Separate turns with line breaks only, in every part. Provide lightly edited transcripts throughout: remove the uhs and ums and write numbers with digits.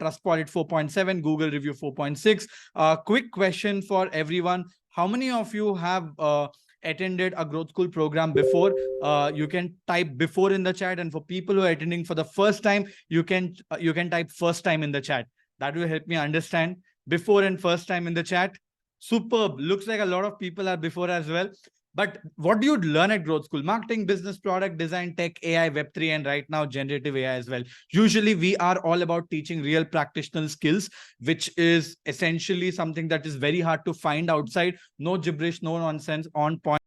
Trustpilot 4.7, Google Review 4.6. Quick question for everyone. How many of you have attended a growth school program before? You can type before in the chat, and for people who are attending for the first time, you can type first time in the chat. That will help me understand before and first time in the chat. Superb. Looks like a lot of people are before as well. But what do you learn at growth school? Marketing, business, product design, tech, AI, Web3, and right now generative AI as well. Usually we are all about teaching real practitioner skills, which is essentially something that is very hard to find outside. No gibberish, no nonsense, on point.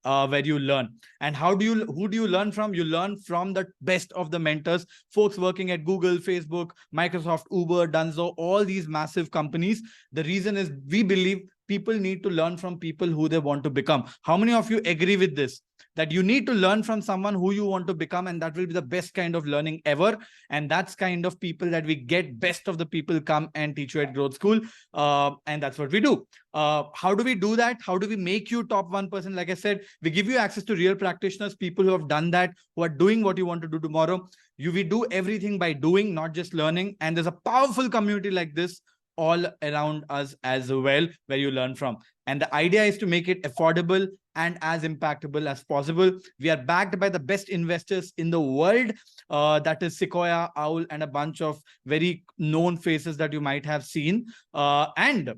Where you learn. And who do you learn from? You learn from the best of the mentors, folks working at Google, Facebook, Microsoft, Uber, Dunzo, all these massive companies. The reason is we believe people need to learn from people who they want to become. How many of you agree with this? That you need to learn from someone who you want to become, and that will be the best kind of learning ever. And that's kind of people that we get. Best of the people come and teach you at growth school. And that's what we do. How do we do that? How do we make you top 1%? Like I said, we give you access to real practitioners, people who have done that, who are doing what you want to do tomorrow. We do everything by doing, not just learning. And there's a powerful community like this all around us as well, where you learn from. And the idea is to make it affordable and as impactful as possible. We are backed by the best investors in the world. That is Sequoia, Owl, and a bunch of very known faces that you might have seen. And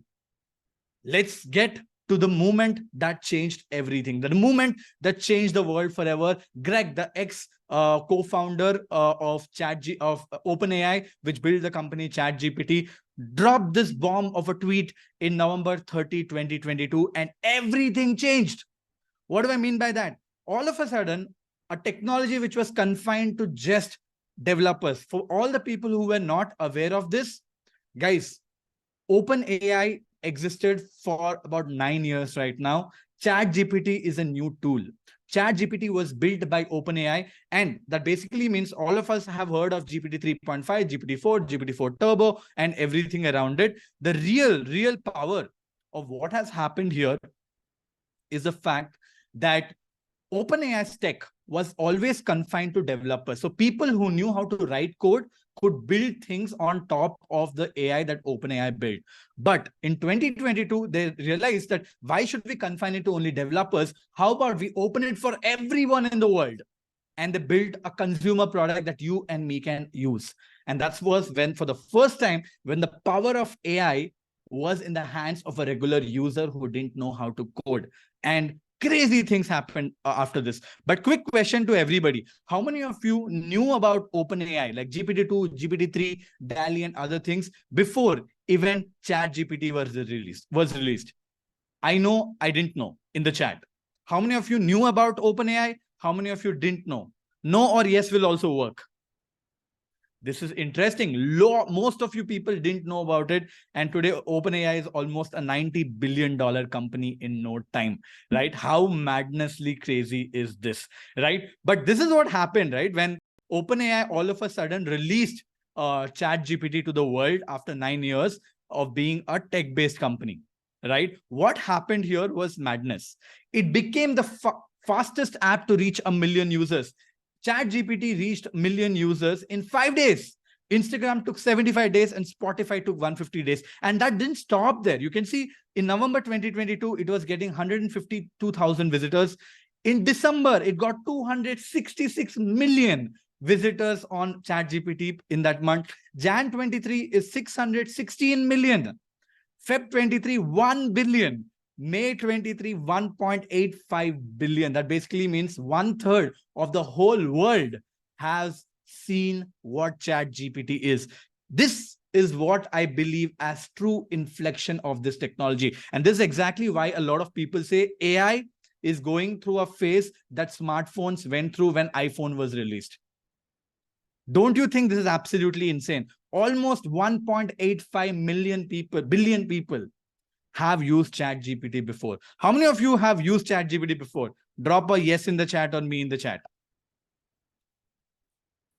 let's get to the moment that changed everything. The moment that changed the world forever. Greg, the co-founder of OpenAI, which built the company ChatGPT, dropped this bomb of a tweet in November 30, 2022, and everything changed. What do I mean by that? All of a sudden, a technology which was confined to just developers, for all the people who were not aware of this, guys, OpenAI existed for about 9 years right now. ChatGPT is a new tool. ChatGPT was built by OpenAI, and that basically means all of us have heard of GPT 3.5, GPT-4, GPT-4 Turbo, and everything around it. The real power of what has happened here is the fact that OpenAI's tech was always confined to developers. So people who knew how to write code could build things on top of the AI that OpenAI built. But in 2022, they realized that why should we confine it to only developers? How about we open it for everyone in the world? And they built a consumer product that you and me can use. And that was when, for the first time, when the power of AI was in the hands of a regular user who didn't know how to code. And crazy things happened after this. But quick question to everybody. How many of you knew about OpenAI, like GPT-2, GPT-3, DALL-E, and other things before even ChatGPT was released? I know I didn't know in the chat. How many of you knew about OpenAI? How many of you didn't know? No or yes will also work. This is interesting. Most of you people didn't know about it. And today, OpenAI is almost a $90 billion company in no time, right? How madnessly crazy is this, right? But this is what happened, right? When OpenAI all of a sudden released ChatGPT to the world after 9 years of being a tech-based company, right? What happened here was madness. It became the fastest app to reach 1 million users. ChatGPT reached 1 million users in 5 days. Instagram took 75 days and Spotify took 150 days. And that didn't stop there. You can see in November 2022, it was getting 152,000 visitors. In December, it got 266 million visitors on ChatGPT in that month. Jan 23 is 616 million. Feb 23, 1 billion. May 23, 1.85 billion. That basically means 1/3 of the whole world has seen what ChatGPT is. This is what I believe as true inflection of this technology. And this is exactly why a lot of people say AI is going through a phase that smartphones went through when iPhone was released. Don't you think this is absolutely insane? Almost 1.85 billion people have used ChatGPT before. How many of you have used ChatGPT before? Drop a yes in the chat or me in the chat.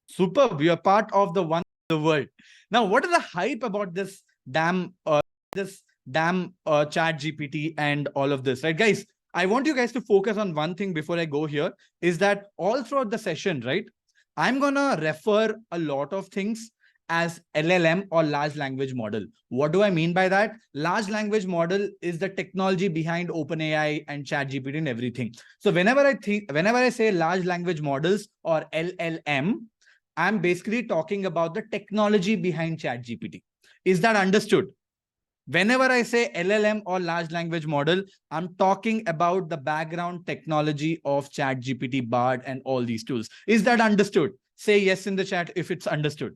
Superb. You are part of the world. Now, what is the hype about this damn ChatGPT and all of this, right, guys? I want you guys to focus on one thing before I go here, is that all throughout the session, right, I'm gonna refer a lot of things, as LLM or large language model. What do I mean by that? Large language model is the technology behind OpenAI and ChatGPT and everything. So whenever I say large language models or LLM, I'm basically talking about the technology behind ChatGPT. Is that understood? Whenever I say LLM or large language model, I'm talking about the background technology of ChatGPT, Bard, and all these tools. Is that understood? Say yes in the chat if it's understood.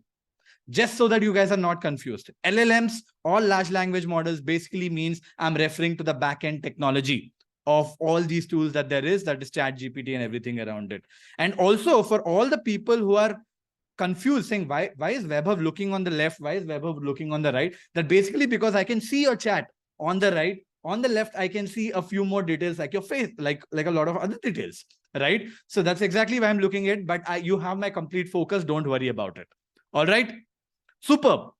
Just so that you guys are not confused. LLMs or large language models basically means I'm referring to the backend technology of all these tools that there is, that is ChatGPT and everything around it. And also for all the people who are confused saying, why is Webhub looking on the left? Why is Webhub looking on the right? That basically because I can see your chat on the right. On the left, I can see a few more details like your face, like a lot of other details, right? So that's exactly why I'm looking at, but you have my complete focus. Don't worry about it. All right. Superb.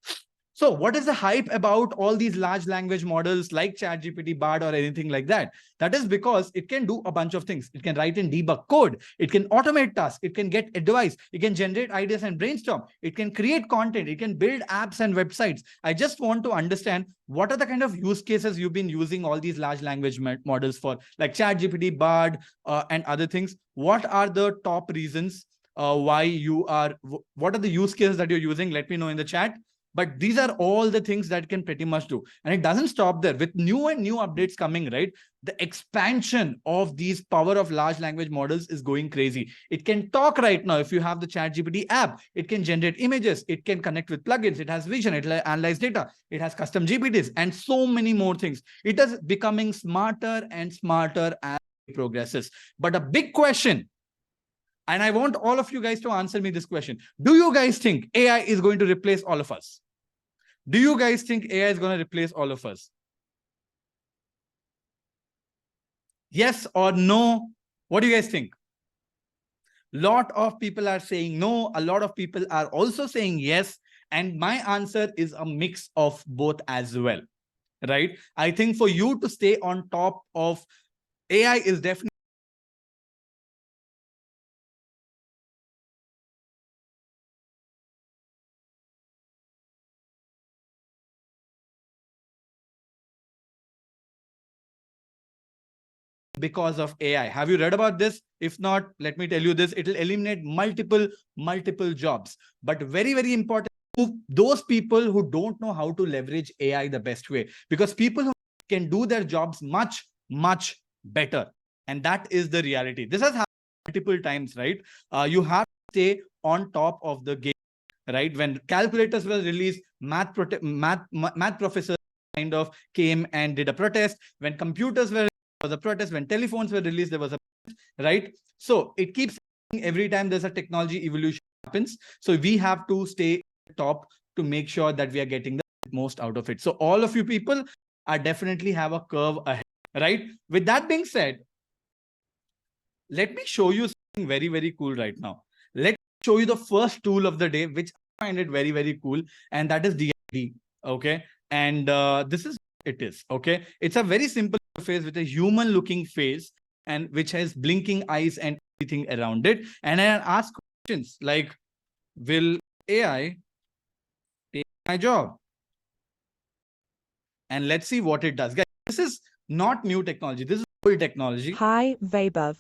So what is the hype about all these large language models like ChatGPT, Bard, or anything like that? That is because it can do a bunch of things. It can write and debug code. It can automate tasks. It can get advice. It can generate ideas and brainstorm. It can create content. It can build apps and websites. I just want to understand what are the kind of use cases you've been using all these large language models for, like ChatGPT, Bard, and other things. What are the top reasons why you are, what are the use cases that you're using? Let me know in the chat. But these are all the things that can pretty much do. And it doesn't stop there. With new and new updates coming, right? The expansion of these power of large language models is going crazy. It can talk right now. If you have the ChatGPT app, it can generate images. It can connect with plugins. It has vision. It will analyze data. It has custom GPTs and so many more things. It is becoming smarter and smarter as it progresses. But a big question, and I want all of you guys to answer me this question. Do you guys think AI is going to replace all of us? Do you guys think AI is going to replace all of us? Yes or no? What do you guys think? Lot of people are saying no. A lot of people are also saying yes. And my answer is a mix of both as well, right? I think for you to stay on top of AI is definitely because of AI. Have you read about this? If not, let me tell you this. It will eliminate multiple jobs. But very, very important, those people who don't know how to leverage AI the best way, because people who can do their jobs much better. And that is the reality. This has happened multiple times, right? You have to stay on top of the game, right? When calculators were released, math professors kind of came and did a protest. When computers were, there was a protest. When telephones were released, there was a protest, right? So it keeps every time there's a technology evolution happens. So we have to stay top to make sure that we are getting the most out of it. So all of you people are definitely have a curve ahead, right? With that being said, let me show you something very, very cool right now. Let me show you the first tool of the day, which I find it very, very cool. And that is DID. Okay. And this is it is. Okay. It's a very simple face with a human looking face and which has blinking eyes and everything around it. And I ask questions like, will AI take my job? And let's see what it does. Guys, this is not new technology. This is old technology.
Hi, Vaibhav.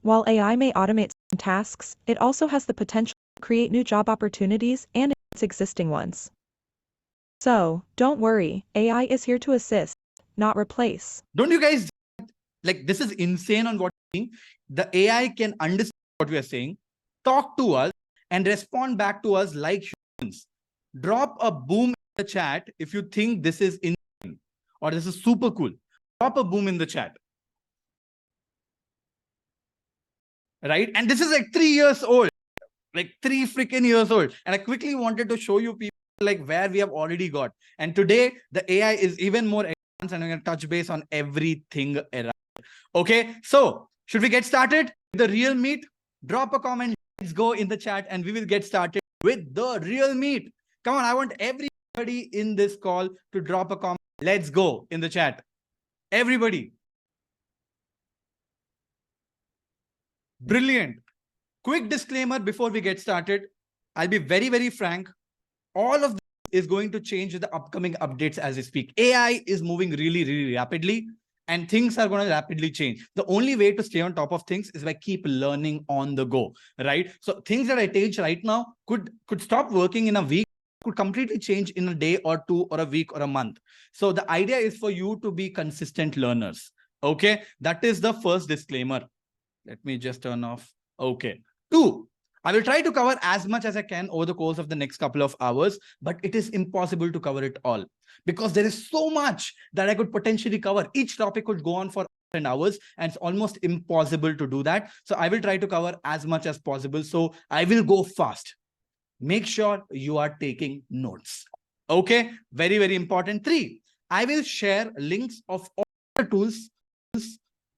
While AI may automate some tasks, it also has the potential to create new job opportunities and enhance existing ones. So, don't worry, AI is here to assist, not replace.
Don't you guys, like, this is insane on what you're saying. The AI can understand what we are saying, talk to us, and respond back to us like humans. Drop a boom in the chat if you think this is insane or this is super cool. Drop a boom in the chat. Right? And this is like 3 years old, like 3 freaking years old. And I quickly wanted to show you people like where we have already got. And today the AI is even more advanced and we're going to touch base on everything around. Okay, so should we get started with the real meat? Drop a comment. Let's go in the chat and we will get started with the real meat. Come on, I want everybody in this call to drop a comment. Let's go in the chat. Everybody. Brilliant. Quick disclaimer before we get started. I'll be very, very frank. all of this is going to change with the upcoming updates as we speak. AI is moving really, really rapidly, and things are going to rapidly change. The only way to stay on top of things is by keep learning on the go, right? So things that I teach right now could stop working in a week, could completely change in a day or two or a week or a month. So the idea is for you to be consistent learners. Okay, that is the first disclaimer. Let me just turn off. Okay. 2, I will try to cover as much as I can over the course of the next couple of hours, but it is impossible to cover it all because there is so much that I could potentially cover. Each topic could go on for hours, and it's almost impossible to do that. So I will try to cover as much as possible. So I will go fast. Make sure you are taking notes. Okay, very, very important. 3, I will share links of all the tools,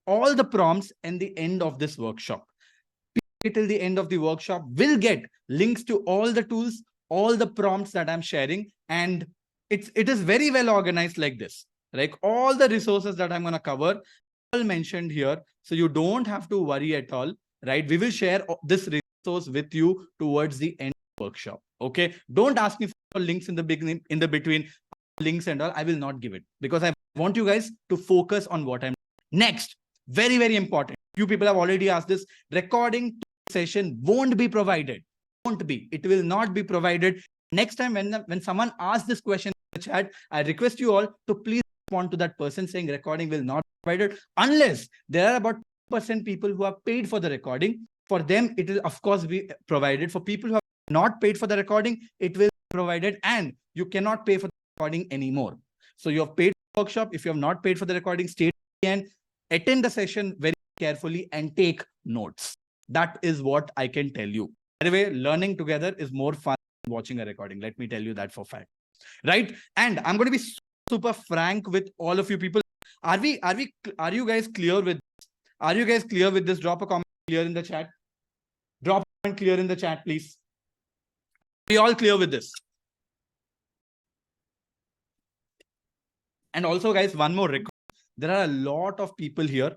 all the prompts in the end of this workshop. Till the end of the workshop will get links to all the tools, all the prompts that I'm sharing, and it is very well organized like this. Like all the resources that I'm going to cover, all mentioned here, so you don't have to worry at all, right? We will share this resource with you towards the end of the workshop. Okay, don't ask me for links in the beginning, in the between, links and all. I will not give it because I want you guys to focus on what I'm doing. Next, very, very important. Few people have already asked this. Recording session won't be provided. Won't be. It will not be provided. Next time when someone asks this question in the chat, I request you all to please respond to that person saying recording will not be provided unless there are about 2% people who have paid for the recording. For them, it will of course be provided. For people who have not paid for the recording, it will be provided, and you cannot pay for the recording anymore. So you have paid for the workshop. If you have not paid for the recording, stay and attend the session very carefully and take notes. That is what I can tell you. By the way, learning together is more fun than watching a recording. Let me tell you that for fact. Right? And I'm going to be super frank with all of you people. Are you guys clear with this? Are you guys clear with this? Drop a comment clear in the chat. Drop a comment clear in the chat, please. Are we all clear with this? And also, guys, one more request. There are a lot of people here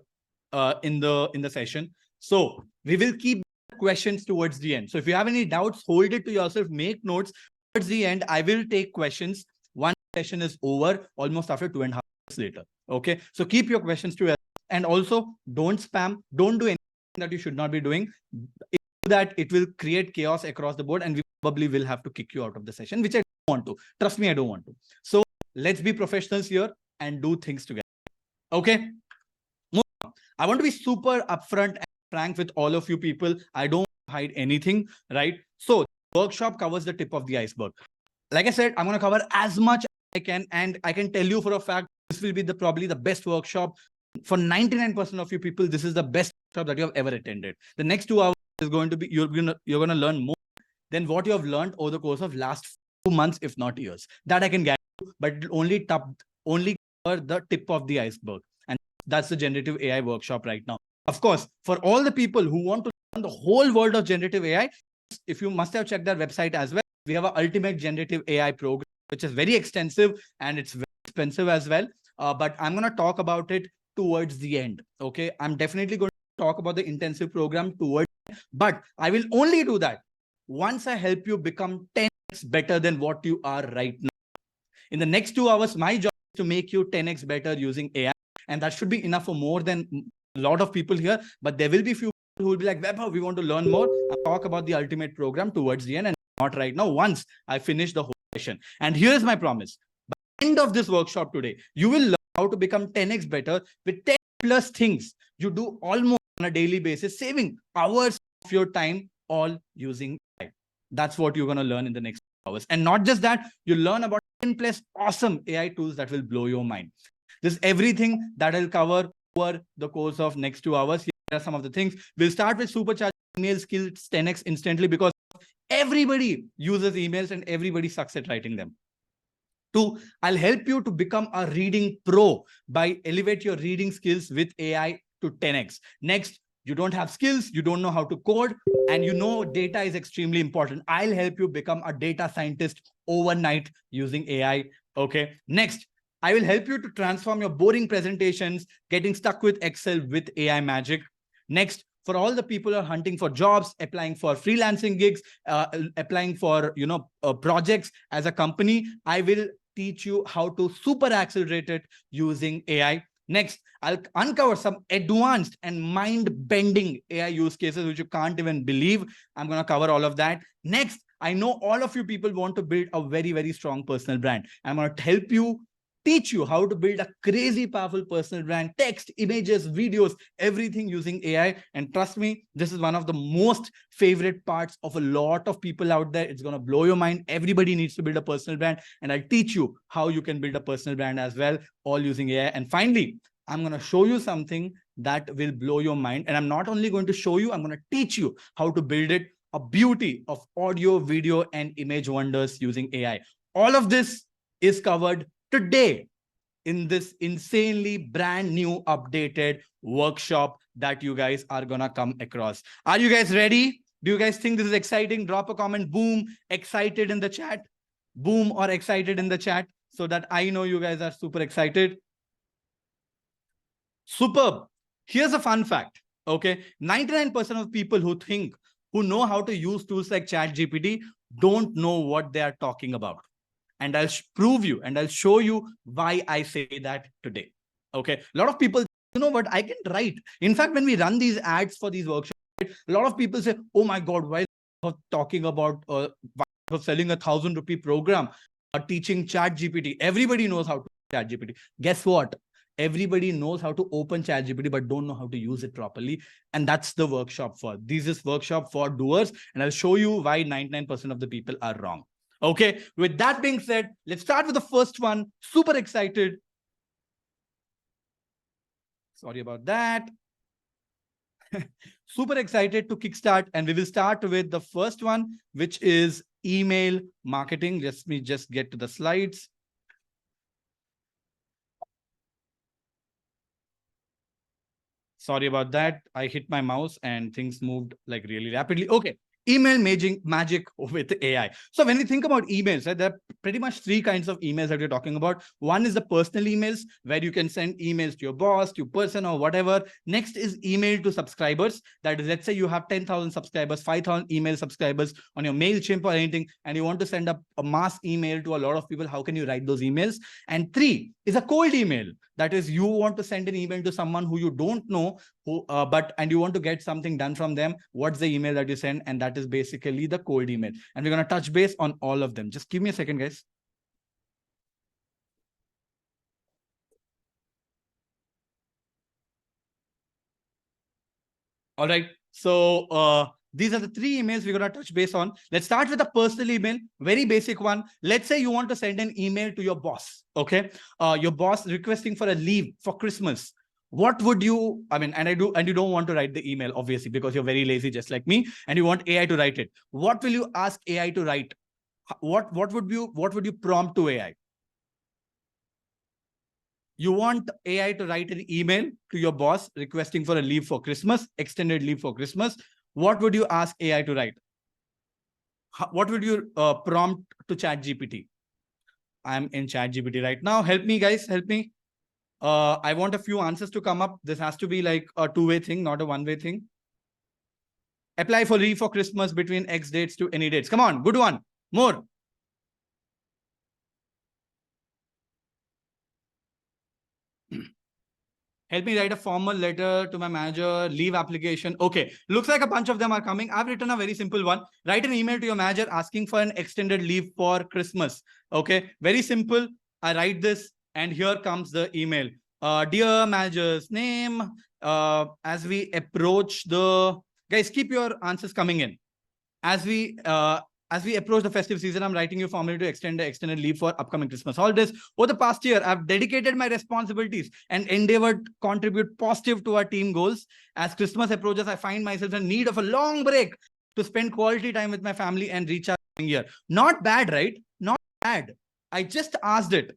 in the session. So we will keep questions towards the end. So if you have any doubts, hold it to yourself, make notes. Towards the end, I will take questions. One session is over almost after 2.5 hours later. Okay. So keep your questions to yourself. And also don't spam. Don't do anything that you should not be doing. If you do that, it will create chaos across the board, and we probably will have to kick you out of the session, which I don't want to. Trust me, I don't want to. So let's be professionals here and do things together. Okay. I want to be super upfront and frank with all of you people. I don't hide anything, right? So the workshop covers the tip of the iceberg. Like I said, I'm going to cover as much as I can, and I can tell you for a fact this will be probably the best workshop for 99% of you people. This is the best workshop that you have ever attended. The next 2 hours is going to be you're going to learn more than what you have learned over the course of last 2 months, if not years. That I can guarantee you, but it will only cover the tip of the iceberg. That's the generative AI workshop right now. Of course, for all the people who want to learn the whole world of generative AI, if you must have checked our website as well, we have an ultimate generative AI program, which is very extensive and it's very expensive as well. But I'm going to talk about it towards the end. Okay. I'm definitely going to talk about the intensive program towards, but I will only do that once I help you become 10x better than what you are right now. In the next 2 hours, my job is to make you 10x better using AI. And that should be enough for more than a lot of people here. But there will be few people who will be like, Vaibhav, we want to learn more. I'll talk about the ultimate program towards the end, and not right now, once I finish the whole session. And here's my promise. By the end of this workshop today, you will learn how to become 10x better with 10 plus things you do almost on a daily basis, saving hours of your time, all using AI. That's what you're going to learn in the next hours. And not just that, you learn about 10 plus awesome AI tools that will blow your mind. This is everything that I'll cover over the course of next 2 hours. Here are some of the things. We'll start with supercharged email skills 10x instantly, because everybody uses emails and everybody sucks at writing them. 2, I'll help you to become a reading pro by elevate your reading skills with AI to 10x. Next, you don't have skills, you don't know how to code, and you know data is extremely important. I'll help you become a data scientist overnight using AI. Okay. Next, I will help you to transform your boring presentations, getting stuck with Excel with AI magic. Next, for all the people who are hunting for jobs, applying for freelancing gigs, applying for, projects as a company. I will teach you how to super accelerate it using AI. Next, I'll uncover some advanced and mind-bending AI use cases which you can't even believe. I'm going to cover all of that. Next, I know all of you people want to build a very, very strong personal brand. I'm going to help you, teach you how to build a crazy powerful personal brand, text, images, videos, everything using AI. And trust me, this is one of the most favorite parts of a lot of people out there. It's going to blow your mind. Everybody needs to build a personal brand. And I'll teach you how you can build a personal brand as well, all using AI. And finally, I'm going to show you something that will blow your mind. And I'm not only going to show you, I'm going to teach you how to build it, a beauty of audio, video, and image wonders using AI. All of this is covered today in this insanely brand new updated workshop that you guys are gonna come across. Are you guys ready? Do you guys think this is exciting? Drop a comment, boom, excited in the chat, boom, or excited in the chat, so that I know you guys are super excited. Superb. Here's a fun fact. Okay, 99% of people who know how to use tools like ChatGPT don't know what they are talking about. And I'll prove you and I'll show you why I say that today. Okay. A lot of people, you know what, I can write. In fact, when we run these ads for these workshops, a lot of people say, oh my God, why are talking about selling ₹1,000 program or teaching ChatGPT? Everybody knows how to ChatGPT. Guess what? Everybody knows how to open ChatGPT, but don't know how to use it properly. And that's the workshop for. This is workshop for doers. And I'll show you why 99% of the people are wrong. Okay, with that being said, let's start with the first one. Super excited. Sorry about that. Super excited to kickstart. And we will start with the first one, which is email marketing. Let me just get to the slides. Sorry about that. I hit my mouse and things moved like really rapidly. Okay. Email magic with AI. So when we think about emails, right, there are pretty much three kinds of emails that we're talking about. One is the personal emails, where you can send emails to your boss, to your person, or whatever. Next is email to subscribers. That is, let's say you have 10,000 subscribers, 5,000 email subscribers on your MailChimp or anything, and you want to send up a mass email to a lot of people. How can you write those emails? And three is a cold email. That is, you want to send an email to someone who you don't know, and you want to get something done from them. What's the email that you send? And that is basically the cold email. And we're going to touch base on all of them. Just give me a second, guys. All right. So these are the three emails we're going to touch base on. Let's start with a personal email, very basic one. Let's say you want to send an email to your boss. Okay. Your boss requesting for a leave for Christmas. What would you, and you don't want to write the email, obviously, because you're very lazy, just like me, and you want AI to write it. What will you ask AI to write? What would you prompt to AI? You want AI to write an email to your boss requesting for a leave for Christmas, extended leave for Christmas. What would you ask AI to write? What would you prompt to ChatGPT? I'm in ChatGPT right now. Help me, guys. Help me. I want a few answers to come up. This has to be like a two-way thing, not a one-way thing. Apply for leave for Christmas between X dates to any dates. Come on, good one. More. Help me write a formal letter to my manager, leave application. Okay, looks like a bunch of them are coming. I've written a very simple one. Write an email to your manager asking for an extended leave for Christmas. Okay, very simple. I write this and here comes the email. Dear manager's name, as we approach the... Guys, keep your answers coming in. As we approach the festive season, I'm writing you formally to extend the extended leave for upcoming Christmas holidays. Over the past year, I've dedicated my responsibilities and endeavored to contribute positive to our team goals. As Christmas approaches, I find myself in need of a long break to spend quality time with my family and recharge here. Not bad, right? Not bad. I just asked it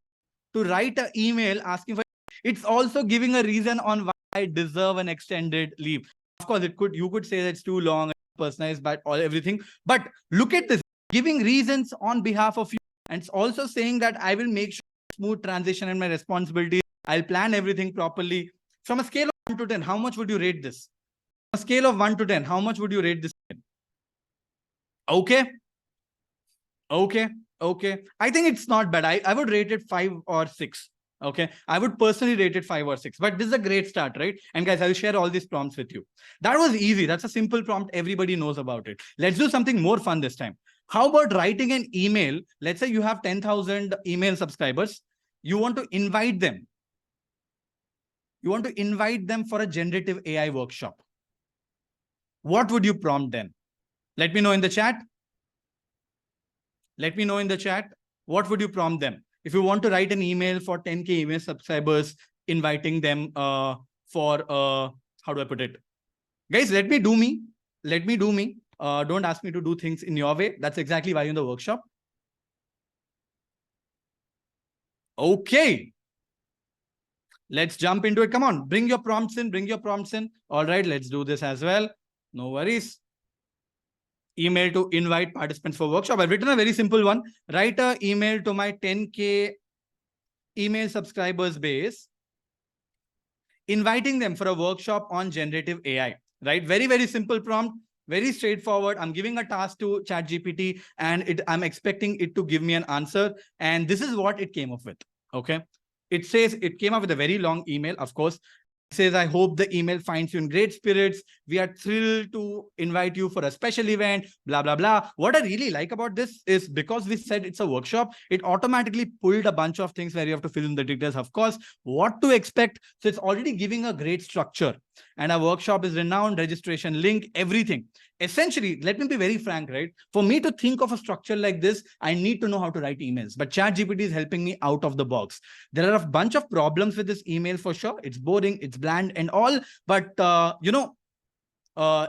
to write an email asking for... It's also giving a reason on why I deserve an extended leave. Of course, you could say that it's too long, personalized, but everything. But look at this, giving reasons on behalf of you. And it's also saying that I will make sure smooth transition in my responsibilities. I'll plan everything properly. From a scale of 1 to 10, how much would you rate this? a scale of 1 to 10, how much would you rate this? Okay. Okay. Okay. I think it's not bad. I would rate it 5 or 6. Okay. I would personally rate it 5 or 6, but this is a great start, right? And guys, I'll share all these prompts with you. That was easy. That's a simple prompt. Everybody knows about it. Let's do something more fun this time. How about writing an email? Let's say you have 10,000 email subscribers. You want to invite them. You want to invite them for a generative AI workshop. What would you prompt them? Let me know in the chat. Let me know in the chat. What would you prompt them? If you want to write an email for 10K email subscribers, inviting them for, how do I put it? Guys, let me do me. Let me do me. Don't ask me to do things in your way. That's exactly why you're in the workshop. Okay. Let's jump into it. Come on, bring your prompts in, bring your prompts in. All right, let's do this as well. No worries. Email to invite participants for workshop. I've written a very simple one. Write an email to my 10K email subscribers base, inviting them for a workshop on generative AI, right? Very, very simple prompt, very straightforward. I'm giving a task to ChatGPT and I'm expecting it to give me an answer. And this is what it came up with, okay? It says it came up with a very long email, of course. It says, I hope the email finds you in great spirits. We are thrilled to invite you for a special event, blah, blah, blah. What I really like about this is because we said it's a workshop, it automatically pulled a bunch of things where you have to fill in the details, of course, what to expect. So it's already giving a great structure. And our workshop is renowned, registration link, everything. Essentially, let me be very frank, right? For me to think of a structure like this, I need to know how to write emails. But ChatGPT is helping me out of the box. There are a bunch of problems with this email for sure. It's boring, it's bland and all. But,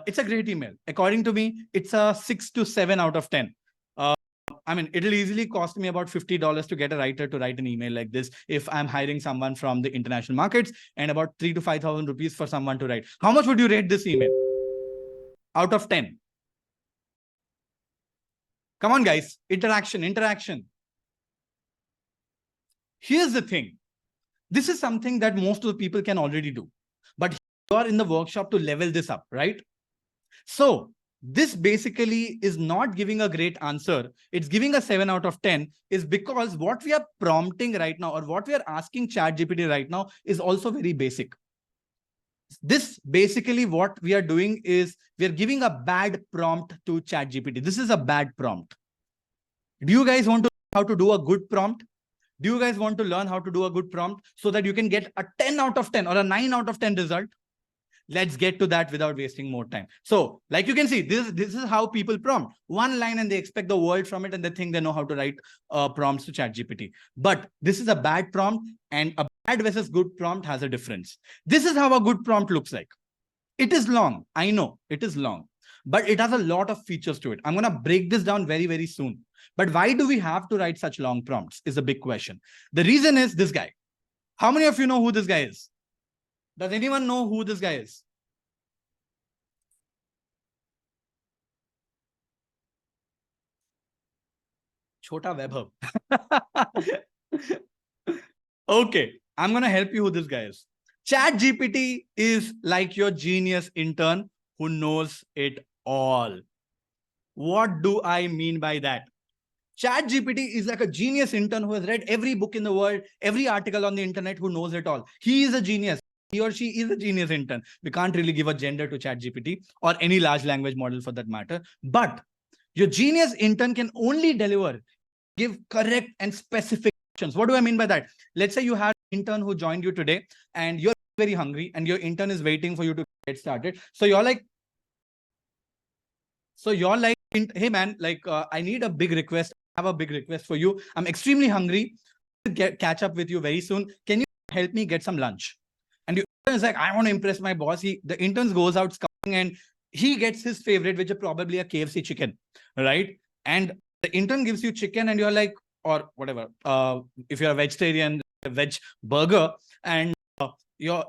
it's a great email. According to me, it's a 6 to 7 out of 10. I mean, it'll easily cost me about $50 to get a writer to write an email like this if I'm hiring someone from the international markets, and about 3,000 to 5,000 rupees for someone to write. How much would you rate this email out of 10? Come on, guys. Interaction, interaction. Here's the thing. This is something that most of the people can already do. But you are in the workshop to level this up, right? So this basically is not giving a great answer. It's giving a 7 out of 10 is because what we are prompting right now or what we are asking ChatGPT right now is also very basic. This basically what we are doing is we are giving a bad prompt to ChatGPT. This is a bad prompt. Do you guys want to know how to do a good prompt? Do you guys want to learn how to do a good prompt so that you can get a 10 out of 10 or a 9 out of 10 result? Let's get to that without wasting more time. So like you can see, this is how people prompt. One line and they expect the world from it and they think they know how to write prompts to ChatGPT. But this is a bad prompt, and a bad versus good prompt has a difference. This is how a good prompt looks like. It is long. I know it is long, but it has a lot of features to it. I'm going to break this down very, very soon. But why do we have to write such long prompts is a big question. The reason is this guy. How many of you know who this guy is? Does anyone know who this guy is? Chota Vaibhav. Okay, I'm going to help you who this guy is. ChatGPT is like your genius intern who knows it all. What do I mean by that? ChatGPT is like a genius intern who has read every book in the world, every article on the internet, who knows it all. He is a genius. He or she is a genius intern. We can't really give a gender to ChatGPT or any large language model for that matter. But your genius intern can only give correct and specific questions. What do I mean by that? Let's say you have an intern who joined you today and you're very hungry and your intern is waiting for you to get started. So you're like, hey man, I need a big request. I have a big request for you. I'm extremely hungry to catch up with you very soon. Can you help me get some lunch? And the intern is like, I want to impress my boss. The intern goes out scouting and he gets his favorite, which is probably a KFC chicken, right? And the intern gives you chicken and you're like, or whatever. If you're a vegetarian, a veg burger, and you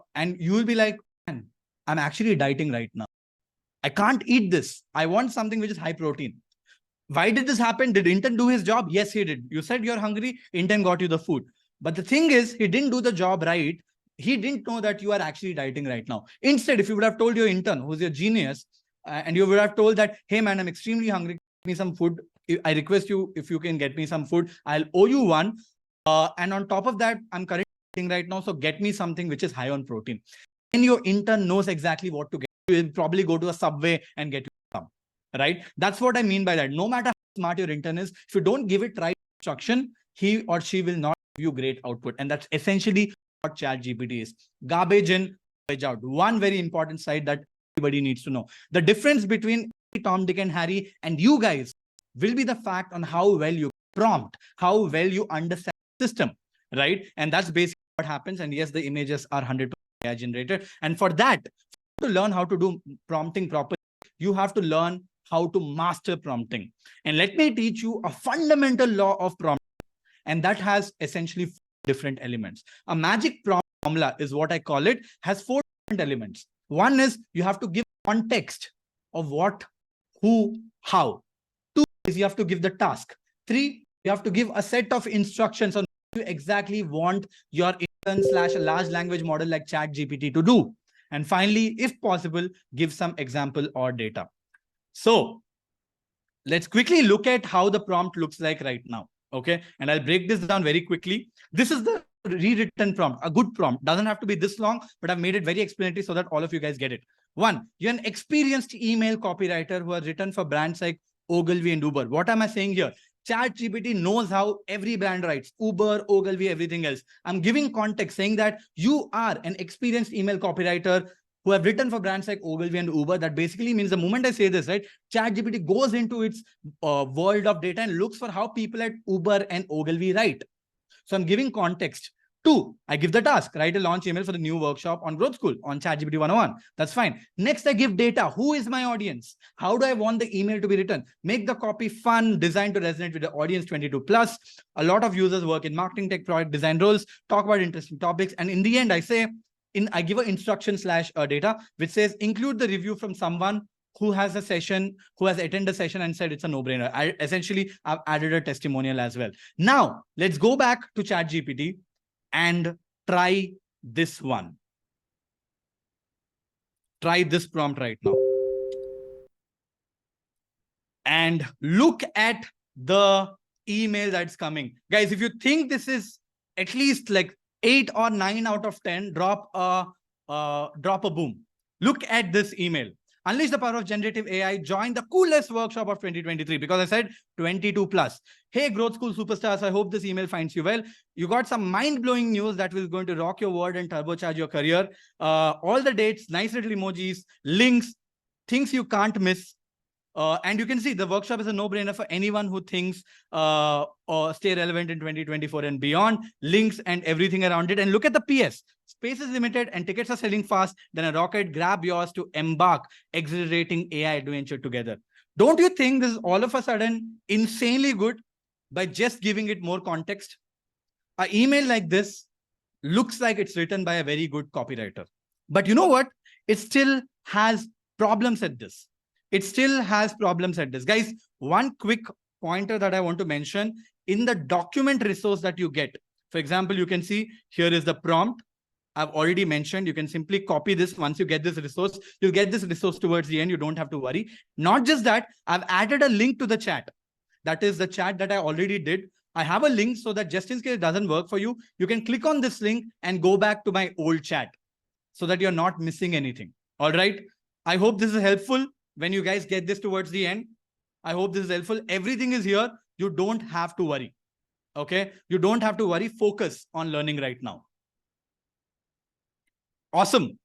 will be like, man, I'm actually dieting right now. I can't eat this. I want something which is high protein. Why did this happen? Did intern do his job? Yes, he did. You said you're hungry. Intern got you the food. But the thing is, he didn't do the job right he didn't know that you are actually writing right now. Instead, if you would have told your intern, who's your genius, and you would have told that, hey man, I'm extremely hungry, give me some food. I request you, if you can get me some food, I'll owe you one. And on top of that, I'm currently eating right now, so get me something which is high on protein. And your intern knows exactly what to get. You'll probably go to a Subway and get you some, right? That's what I mean by that. No matter how smart your intern is, if you don't give it right instruction, he or she will not give you great output. And that's essentially what ChatGPT is. Garbage in, garbage out. One very important side that everybody needs to know. The difference between Tom, Dick, and Harry and you guys will be the fact on how well you prompt, how well you understand the system, right? And that's basically what happens. And yes, the images are 100% AI generated. And for that, to learn how to do prompting properly, you have to learn how to master prompting. And let me teach you a fundamental law of prompting. And that has essentially 4 different elements. A magic prompt formula is what I call it, has 4 different elements. One is you have to give context of what, who, how. 2 is you have to give the task. 3, you have to give a set of instructions on what you exactly want your intern/large language model like ChatGPT to do. And finally, if possible, give some example or data. So let's quickly look at how the prompt looks like right now. Okay. And I'll break this down very quickly. This is the rewritten prompt, a good prompt. Doesn't have to be this long, but I've made it very explanatory so that all of you guys get it. 1, you're an experienced email copywriter who has written for brands like Ogilvy and Uber. What am I saying here? ChatGPT knows how every brand writes, Uber, Ogilvy, everything else. I'm giving context saying that you are an experienced email copywriter who have written for brands like Ogilvy and Uber. That basically means the moment I say this, right, ChatGPT goes into its world of data and looks for how people at Uber and Ogilvy write. So I'm giving context. 2, I give the task, write a launch email for the new workshop on Growth School on ChatGPT 101. That's fine. Next, I give data. Who is my audience? How do I want the email to be written? Make the copy fun, designed to resonate with the audience 22 plus. A lot of users work in marketing, tech, product design roles, talk about interesting topics. And in the end, I say, I give an instruction/data, which says include the review from someone who has a session, who has attended a session and said it's a no-brainer. I've added a testimonial as well. Now, let's go back to ChatGPT and try this one. Try this prompt right now. And look at the email that's coming. Guys, if you think this is at least like 8 or 9 out of 10, drop a boom. Look at this email. Unleash the power of generative AI. Join the coolest workshop of 2023, because I said 22 plus. Hey, Growth School superstars, I hope this email finds you well. You got some mind-blowing news that will going to rock your world and turbocharge your career. All the dates, nice little emojis, links, things you can't miss. And you can see the workshop is a no-brainer for anyone who thinks or stay relevant in 2024 and beyond. Links and everything around it. And look at the PS. Space is limited and tickets are selling fast. Then a rocket, grab yours to embark exhilarating AI adventure together. Don't you think this is all of a sudden insanely good by just giving it more context? An email like this looks like it's written by a very good copywriter. But you know what? It still has problems at this. Guys, one quick pointer that I want to mention, in the document resource that you get, for example, you can see here is the prompt. I've already mentioned, you can simply copy this. Once you get this resource, you'll get this resource towards the end. You don't have to worry. Not just that, I've added a link to the chat. That is the chat that I already did. I have a link so that just in case it doesn't work for you, you can click on this link and go back to my old chat so that you're not missing anything. All right. I hope this is helpful. When you guys get this towards the end, I hope this is helpful. Everything is here. You don't have to worry. Okay. You don't have to worry. Focus on learning right now. Awesome.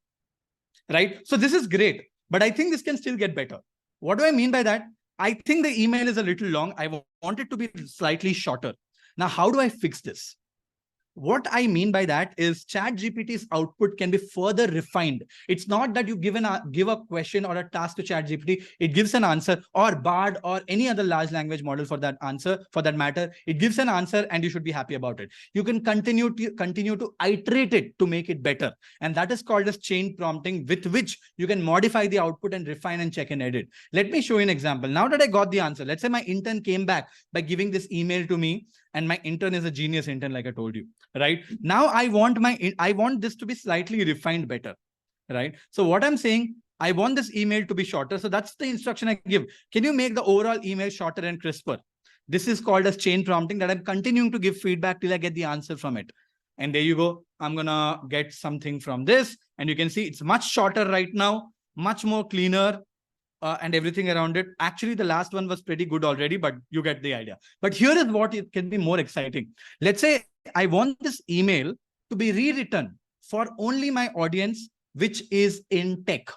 Right. So this is great, but I think this can still get better. What do I mean by that? I think the email is a little long. I want it to be slightly shorter. Now, how do I fix this? What I mean by that is ChatGPT's output can be further refined. It's not that you give a question or a task to ChatGPT, it gives an answer, or Bard or any other large language model for that answer, for that matter. It gives an answer and you should be happy about it. You can continue to iterate it to make it better. And that is called as chain prompting, with which you can modify the output and refine and check and edit. Let me show you an example. Now that I got the answer, let's say my intern came back by giving this email to me. and my intern is a genius intern, like I told you, right? Now I want this to be slightly refined better, right? So what I'm saying, I want this email to be shorter. So that's the instruction I give. Can you make the overall email shorter and crisper? This is called as chain prompting, that I'm continuing to give feedback till I get the answer from it. And there you go. I'm going to get something from this. And you can see it's much shorter right now, much more cleaner, and everything around it. Actually, the last one was pretty good already, but you get the idea. But here is what it can be more exciting. Let's say I want this email to be rewritten for only my audience, which is in tech.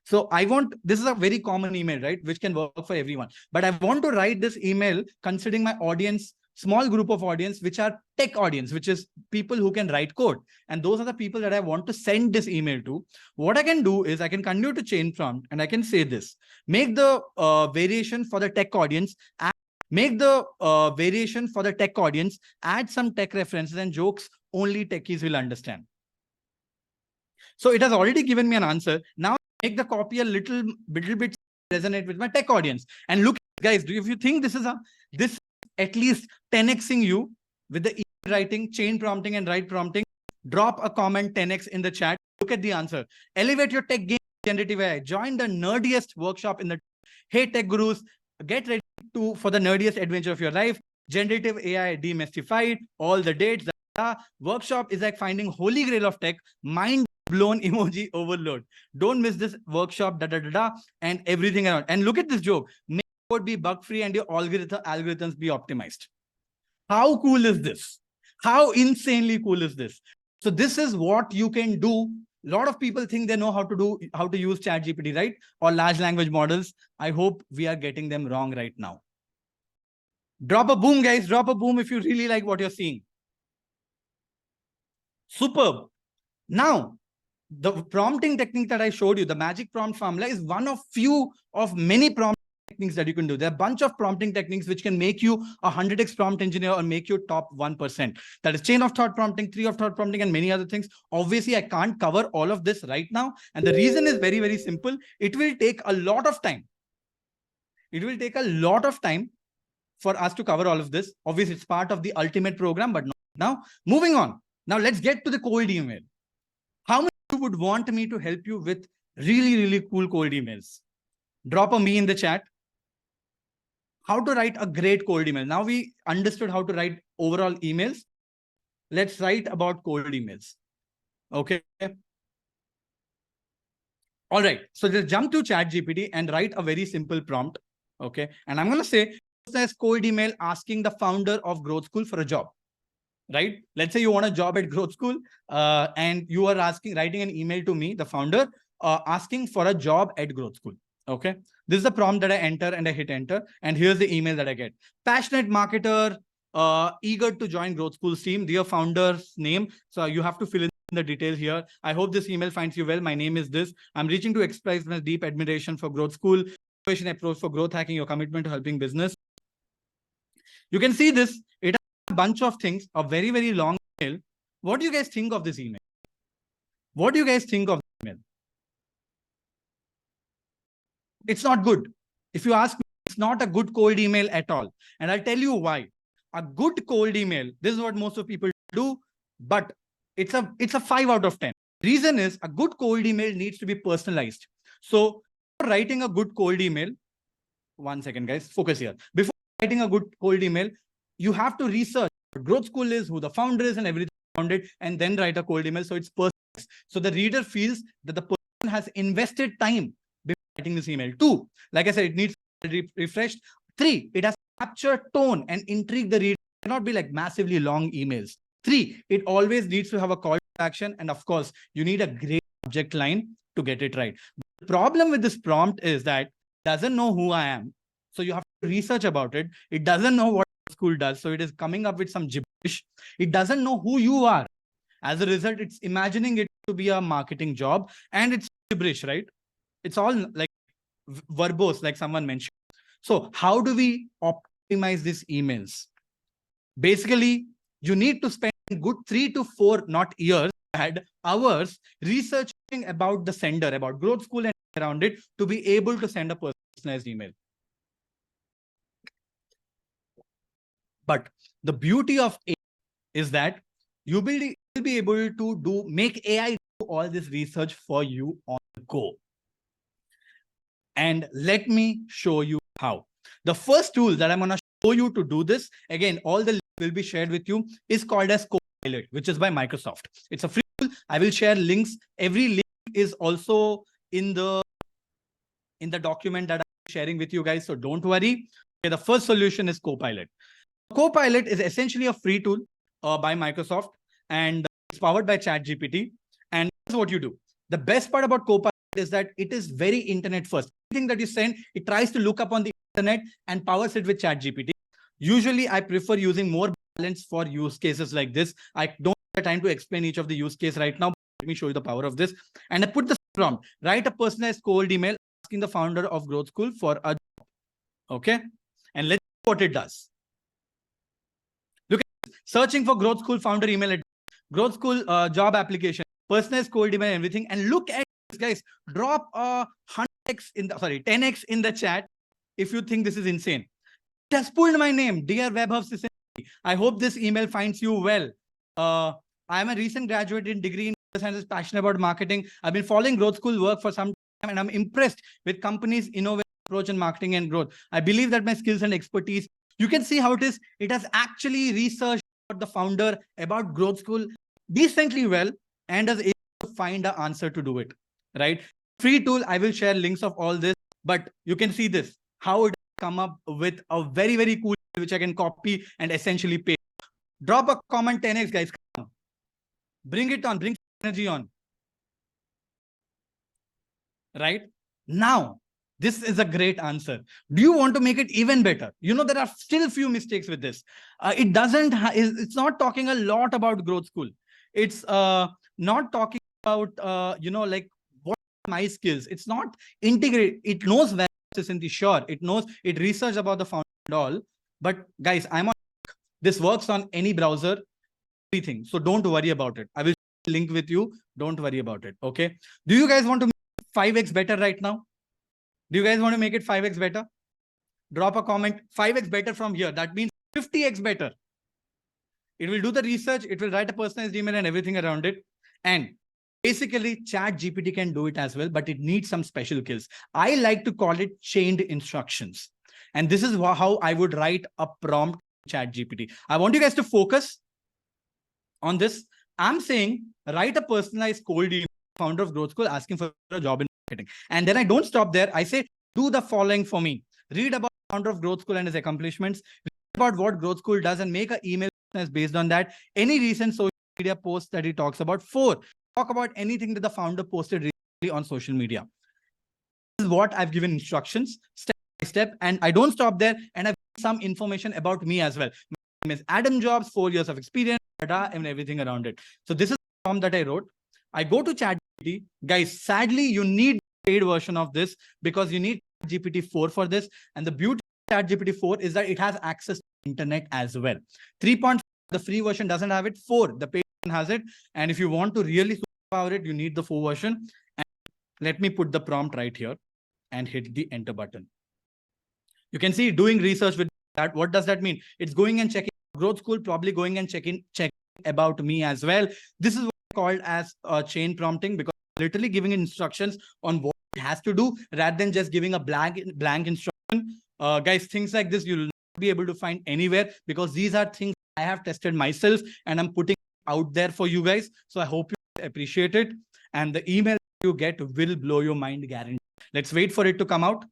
So I want, this is a very common email, right? Which can work for everyone. But I want to write this email considering my audience, small group of audience, which are tech audience, which is people who can write code. And those are the people that I want to send this email to. What I can do is I can continue to chain prompt and I can say this, make the variation for the tech audience, make the variation for the tech audience, add some tech references and jokes only techies will understand. So it has already given me an answer. Now make the copy a little bit resonate with my tech audience. And look, guys, if you think this is at least 10xing you with the writing, chain prompting and write prompting, drop a comment 10x in the chat. Look at the answer. Elevate your tech game, generative AI. Join the nerdiest workshop in the Hey Tech Gurus, get ready for the nerdiest adventure of your life. Generative AI demystified, all the dates. The workshop is like finding holy grail of tech, mind blown emoji overload. Don't miss this workshop, and everything around. And look at this joke. Make code be bug free and your algorithms be optimized. How cool is this? How insanely cool is this? So this is what you can do. A lot of people think they know how to use ChatGPT, right? Or large language models. I hope we are getting them wrong right now. Drop a boom, guys. Drop a boom if you really like what you're seeing. Superb. Now, the prompting technique that I showed you, the magic prompt formula, is one of few of many prompt techniques that you can do. There are a bunch of prompting techniques which can make you a 100x prompt engineer or make you top 1%. That is chain of thought prompting, tree of thought prompting, and many other things. Obviously, I can't cover all of this right now. And the reason is very, very simple. It will take a lot of time. It will take a lot of time for us to cover all of this. Obviously, it's part of the ultimate program, but not now. Moving on. Now, let's get to the cold email. How many of you would want me to help you with really, really cool cold emails? Drop a me in the chat. How to write a great cold email. Now we understood how to write overall emails. Let's write about cold emails. Okay. All right. So just jump to ChatGPT and write a very simple prompt. Okay. And I'm going to say, as cold email asking the founder of Growth School for a job. Right? Let's say you want a job at Growth School and you are writing an email to me, the founder, asking for a job at Growth School. Okay. This is the prompt that I enter and I hit enter. And here's the email that I get. Passionate marketer, eager to join Growth School's team. Dear founder's name. So you have to fill in the details here. I hope this email finds you well. My name is this. I'm reaching to express my deep admiration for Growth School, innovation approach for growth hacking, your commitment to helping business. You can see this. It has a bunch of things, a very, very long email. What do you guys think of this email? What do you guys think of this email? It's not good. If you ask me, it's not a good cold email at all. And I'll tell you why. A good cold email, this is what most of people do, but it's a 5 out of 10. Reason is a good cold email needs to be personalized. So writing a good cold email, 1 second, guys, focus here. Before writing a good cold email, you have to research what Growth School is, who the founder is and everything around it, and then write a cold email. So it's personalized. So the reader feels that the person has invested time writing this email. 2, like I said, it needs to be refreshed. 3, it has to capture tone and intrigue the reader. It cannot be like massively long emails. 3, it always needs to have a call to action. And of course, you need a great subject line to get it right. The problem with this prompt is that it doesn't know who I am. So you have to research about it. It doesn't know what school does. So it is coming up with some gibberish. It doesn't know who you are. As a result, it's imagining it to be a marketing job and it's gibberish, right? It's all like verbose, like someone mentioned. So how do we optimize these emails? Basically, you need to spend good 3 to 4, not years, hours researching about the sender, about Growth School and around it to be able to send a personalized email. But the beauty of AI is that you will be able to make AI do all this research for you on the go. And let me show you how. The first tool that I'm going to show you to do this, again, all the links will be shared with you, is called as Copilot, which is by Microsoft. It's a free tool. I will share links. Every link is also in the document that I'm sharing with you guys. So don't worry. Okay, the first solution is Copilot. Copilot is essentially a free tool by Microsoft, and it's powered by ChatGPT. And this is what you do. The best part about Copilot is that it is very internet first. Everything that you send, it tries to look up on the internet and powers it with ChatGPT. Usually, I prefer using more balance for use cases like this. I don't have time to explain each of the use case right now. Let me show you the power of this. And I put the prompt: write a personalized cold email asking the founder of Growth School for a job. Okay. And let's see what it does. Look at this. Searching for Growth School founder email address, Growth School job application, personalized cold email, everything. And look at this, guys. Drop a 10x in the chat if you think this is insane. It has pulled my name, dear WebHub Sicily. I hope this email finds you well. I am a recent graduate in degree in science, passionate about marketing. I've been following Growth School work for some time, and I'm impressed with companies' innovative approach in marketing and growth. I believe that my skills and expertise, you can see how it is. It has actually researched about the founder, about Growth School decently well, and is able to find an answer to do it, right? Free tool, I will share links of all this, but you can see this, how it come up with a very, very cool, which I can copy and essentially paste. Drop a comment 10x, guys. Come on. Bring it on, bring energy on. Right? Now, this is a great answer. Do you want to make it even better? You know, there are still few mistakes with this. It's not talking a lot about Growth School. It's not talking about, like what are my skills. It's not integrate. It knows where Cindy, sure. It knows, it researched about the founder and all. But guys, this works on any browser, everything. So don't worry about it. I will link with you. Don't worry about it. Okay. Do you guys want to make 5x better right now? Do you guys want to make it 5x better? Drop a comment. 5x better from here. That means 50x better. It will do the research. It will write a personalized email and everything around it. And basically, ChatGPT can do it as well, but it needs some special skills. I like to call it chained instructions. And this is how I would write a prompt to ChatGPT. I want you guys to focus on this. I'm saying, write a personalized cold email, founder of Growth School, asking for a job in marketing. And then I don't stop there. I say, do the following for me. Read about the founder of Growth School and his accomplishments. Read about what Growth School does and make an email based on that. Any recent social media posts that he talks about. 4, talk about anything that the founder posted recently on social media. This is what I've given instructions step by step, and I don't stop there. And I've given some information about me as well. My name is Adam Jobs, 4 years of experience, and everything around it. So this is the form that I wrote. I go to ChatGPT. Guys, sadly, you need a paid version of this because you need GPT-4 for this. And the beauty of ChatGPT-4 is that it has access to the internet as well. 3.5, the free version doesn't have it. 4, the paid version has it. And if you want to really superpower it, you need the 4 version. And let me put the prompt right here and hit the enter button. You can see doing research with that. What does that mean? It's going and checking Growth School, probably going and checking about me as well. This is what called as chain prompting, because literally giving instructions on what it has to do rather than just giving a blank instruction. Guys, things like this you'll not be able to find anywhere, because these are things I have tested myself and I'm putting out there for you guys. So I hope you appreciate it, and the email you get will blow your mind, guaranteed. Let's wait for it to come out.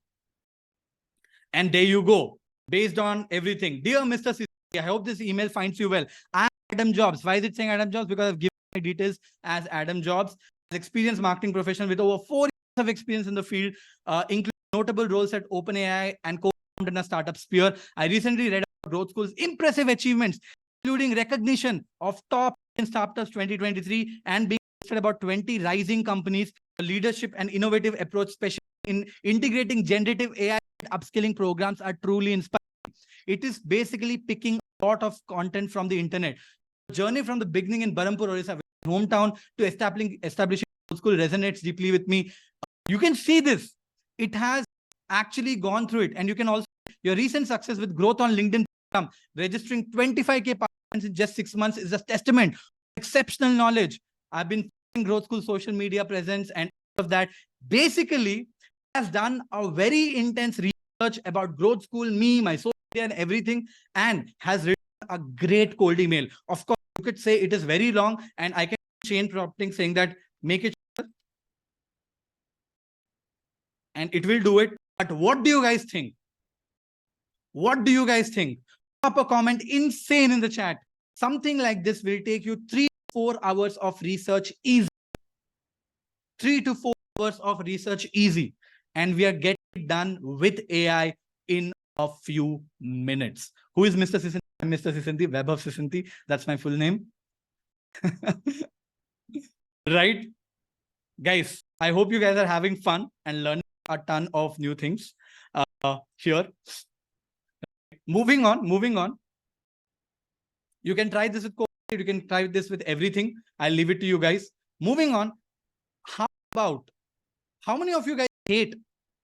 And there you go. Based on everything. Dear Mr. Sicily, I hope this email finds you well. I'm Adam Jobs. Why is it saying Adam Jobs? Because I've given my details as Adam Jobs, experienced marketing professional with over 4 years of experience in the field, including notable roles at OpenAI and co-founded in a startup Sphere. I recently read about Growth School's impressive achievements, including recognition of top in startups 2023 and being listed about 20 rising companies. Leadership and innovative approach, especially in integrating generative AI upskilling programs, are truly inspiring. It is basically picking a lot of content from the internet. The journey from the beginning in Berhampur, Orissa, hometown, to establishing Growth School resonates deeply with me. You can see this. It has actually gone through it. And you can also, your recent success with growth on LinkedIn program, registering 25K participants in just 6 months is a testament to exceptional knowledge. I've been following Growth School social media presence and all of that. Basically, has done a very intense research about Growth School, me, my social media and everything, and has written a great cold email. Of course, you could say it is very long, and I can chain prompting saying that make it shorter, and it will do it. But what do you guys think? What do you guys think? Drop a comment insane in the chat. Something like this will take you 3-4 hours of research easy. 3 to 4 hours of research easy. And we are getting it done with AI in a few minutes. Who is Mr. Sisanti? I'm Mr. Sisanti, Vaibhav Sisanti. That's my full name. Right? Guys, I hope you guys are having fun and learning a ton of new things here. Moving on. You can try this with code. You can try this with everything. I'll leave it to you guys. Moving on. How many of you guys hate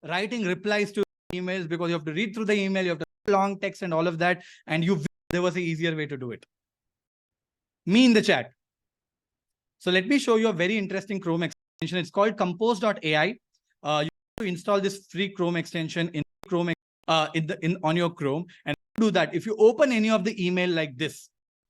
writing replies to emails because you have to read through the email, you have to long text and all of that, and you wish there was an easier way to do it? Me in the chat. So let me show you a very interesting Chrome extension. It's called compose.ai. You have to install this free Chrome extension in Chrome on your Chrome, and do that. If you open any of the email like this,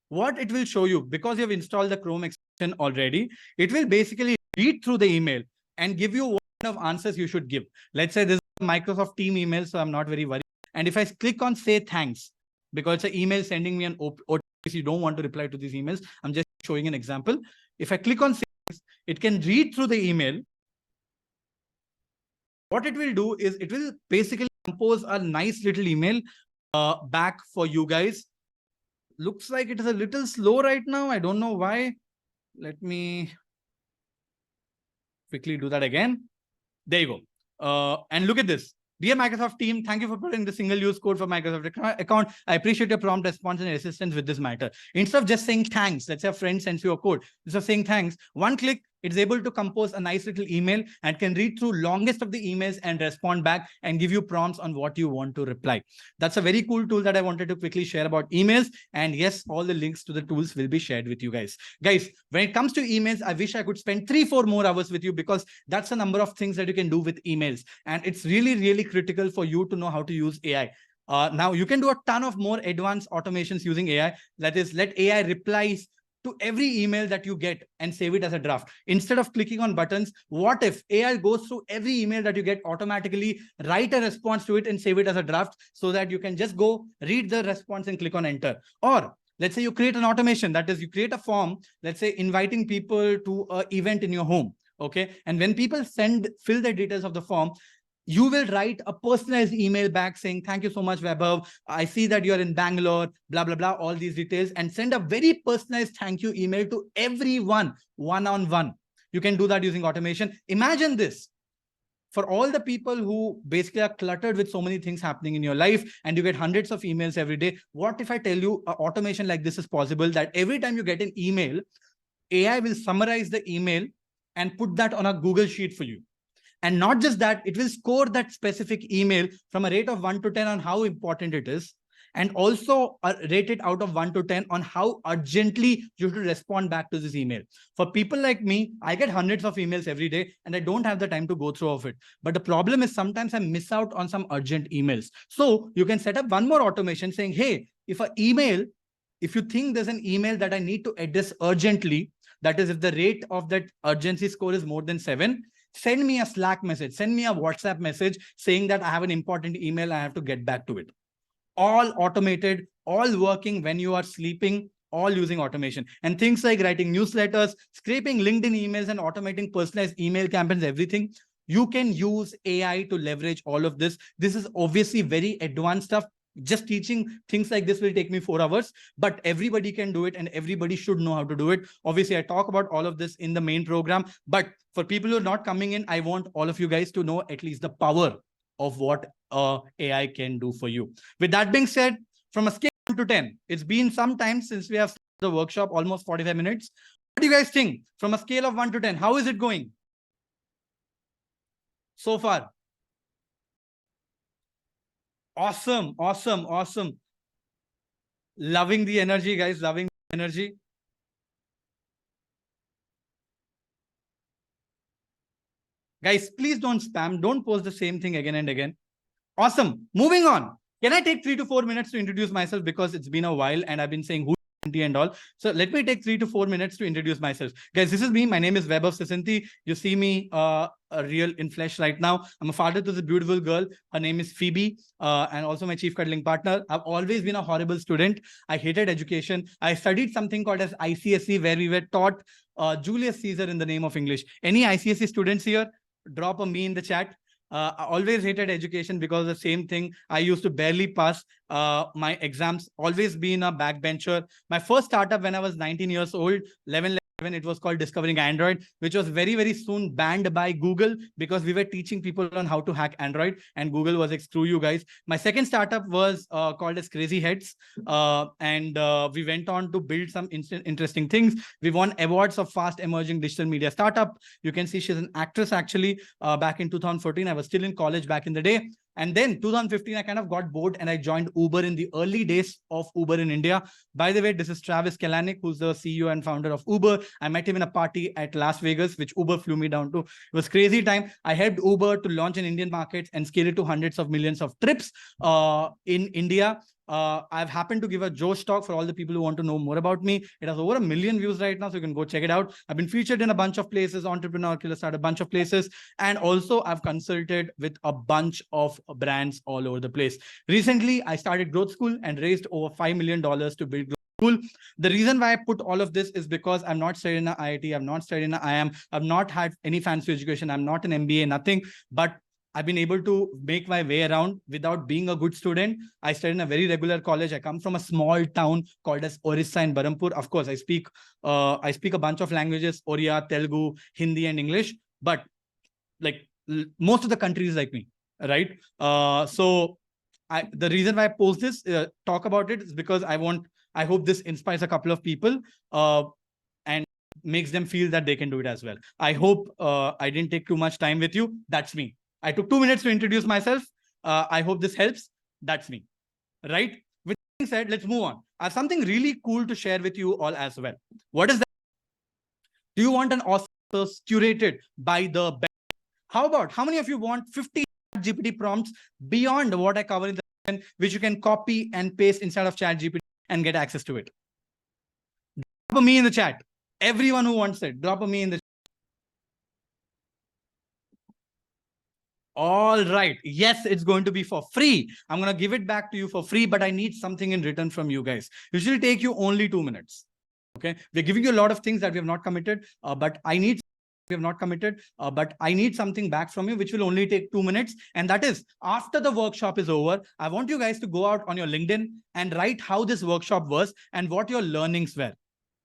what it will show you, because you have installed the Chrome extension already, it will basically read through the email and give you what kind of answers you should give. Let's say this is a Microsoft Team email, so I'm not very worried. And if I click on say thanks, because it's an email sending me an OTP, you don't want to reply to these emails, I'm just showing an example. If I click on say thanks, it can read through the email. What it will do is it will basically compose a nice little email back for you guys. Looks like it is a little slow right now. I don't know why. Let me quickly do that again. There you go. And look at this. Dear Microsoft team, thank you for putting the single-use code for Microsoft account. I appreciate your prompt response and assistance with this matter. Instead of just saying thanks, let's say a friend sends you a code. Instead of saying thanks, one click, it's able to compose a nice little email and can read through longest of the emails and respond back and give you prompts on what you want to reply. That's a very cool tool that I wanted to quickly share about emails. And yes, all the links to the tools will be shared with you guys. Guys, when it comes to emails, I wish I could spend 3-4 more hours with you, because that's a number of things that you can do with emails. And it's really, really critical for you to know how to use AI. Now you can do a ton of more advanced automations using AI. That is, let AI replies to every email that you get and save it as a draft. Instead of clicking on buttons, what if AI goes through every email that you get, automatically write a response to it and save it as a draft, so that you can just go read the response and click on enter? Or let's say you create an automation, that is, you create a form, let's say inviting people to an event in your home. Okay. And when people fill the details of the form, you will write a personalized email back saying, thank you so much, Vaibhav. I see that you're in Bangalore, blah, blah, blah, all these details, and send a very personalized thank you email to everyone one-on-one. You can do that using automation. Imagine this. For all the people who basically are cluttered with so many things happening in your life and you get hundreds of emails every day, what if I tell you an automation like this is possible, that every time you get an email, AI will summarize the email and put that on a Google Sheet for you. And not just that, it will score that specific email from a rate of 1 to 10 on how important it is, and also rate it out of 1 to 10 on how urgently you should respond back to this email. For people like me, I get hundreds of emails every day and I don't have the time to go through of it. But the problem is sometimes I miss out on some urgent emails. So you can set up one more automation saying, hey, if you think there's an email that I need to address urgently, that is, if the rate of that urgency score is more than 7, send me a Slack message, send me a WhatsApp message saying that I have an important email, I have to get back to it. All automated, all working when you are sleeping, all using automation. And things like writing newsletters, scraping LinkedIn emails, and automating personalized email campaigns, everything. You can use AI to leverage all of this. This is obviously very advanced stuff. Just teaching things like this will take me 4 hours, but everybody can do it and everybody should know how to do it. Obviously, I talk about all of this in the main program, but for people who are not coming in, I want all of you guys to know at least the power of what AI can do for you. With that being said, from a scale of 1 to 10, it's been some time since we have started the workshop, almost 45 minutes. What do you guys think? From a scale of 1 to 10, how is it going so far? Awesome, awesome, awesome. Loving the energy, guys. Loving the energy. Guys, please don't spam. Don't post the same thing again and again. Awesome. Moving on. Can I take 3 to 4 minutes to introduce myself? Because it's been a while and I've been saying who and all. So let me take 3 to 4 minutes to introduce myself. Guys, this is me. My name is Vaibhav Sisanti. You see me a real in flesh right now. I'm a father to this beautiful girl. Her name is Phoebe, and also my chief cuddling partner. I've always been a horrible student. I hated education. I studied something called as ICSE, where we were taught Julius Caesar in the name of English. Any ICSE students here? Drop a me in the chat. I always hated education because of the same thing. I used to barely pass my exams, always been a backbencher. My first startup when I was 19 years old, 11, it was called Discovering Android, which was very, very soon banned by Google because we were teaching people on how to hack Android and Google was like, screw you guys. My second startup was called as Crazy Heads. And we went on to build some interesting things. We won awards of fast emerging digital media startup. You can see she's an actress actually. Back in 2014, I was still in college back in the day. And then 2015, I kind of got bored and I joined Uber in the early days of Uber in India. By the way, this is Travis Kalanick, who's the CEO and founder of Uber. I met him in a party at Las Vegas, which Uber flew me down to. It was crazy time. I helped Uber to launch in Indian markets and scale it to hundreds of millions of trips in India. I've happened to give a Josh talk for all the people who want to know more about me. It has over 1 million views right now, so you can go check it out. I've been featured in a bunch of places, Entrepreneur Killer started a bunch of places. And also I've consulted with a bunch of brands all over the place. Recently, I started Growth School and raised over $5 million to build Growth School. The reason why I put all of this is because I'm not studying in an IIT, I'm not studying in an IIM, I've not had any fancy education, I'm not an MBA, nothing, but I've been able to make my way around without being a good student. I studied in a very regular college. I come from a small town called as Orissa in Berhampur. Of course, I speak a bunch of languages, Oriya, Telugu, Hindi, and English. But like most of the country is like me, right? So the reason why I post this, talk about it, is because I hope this inspires a couple of people and makes them feel that they can do it as well. I hope I didn't take too much time with you. That's me. I took 2 minutes to introduce myself. I hope this helps. That's me, right? With that being said, let's move on. I have something really cool to share with you all as well. What is that? Do you want an awesome curated by the best? How many of you want 50 GPT prompts beyond what I cover in the session, which you can copy and paste inside of ChatGPT and get access to it? Drop a me in the chat. Everyone who wants it, drop a me in the chat. All right. Yes, it's going to be for free. I'm going to give it back to you for free, but I need something in return from you guys. It will take you only 2 minutes. Okay. We're giving you a lot of things that we have not committed, but I need something back from you, which will only take 2 minutes. And that is, after the workshop is over, I want you guys to go out on your LinkedIn and write how this workshop was and what your learnings were.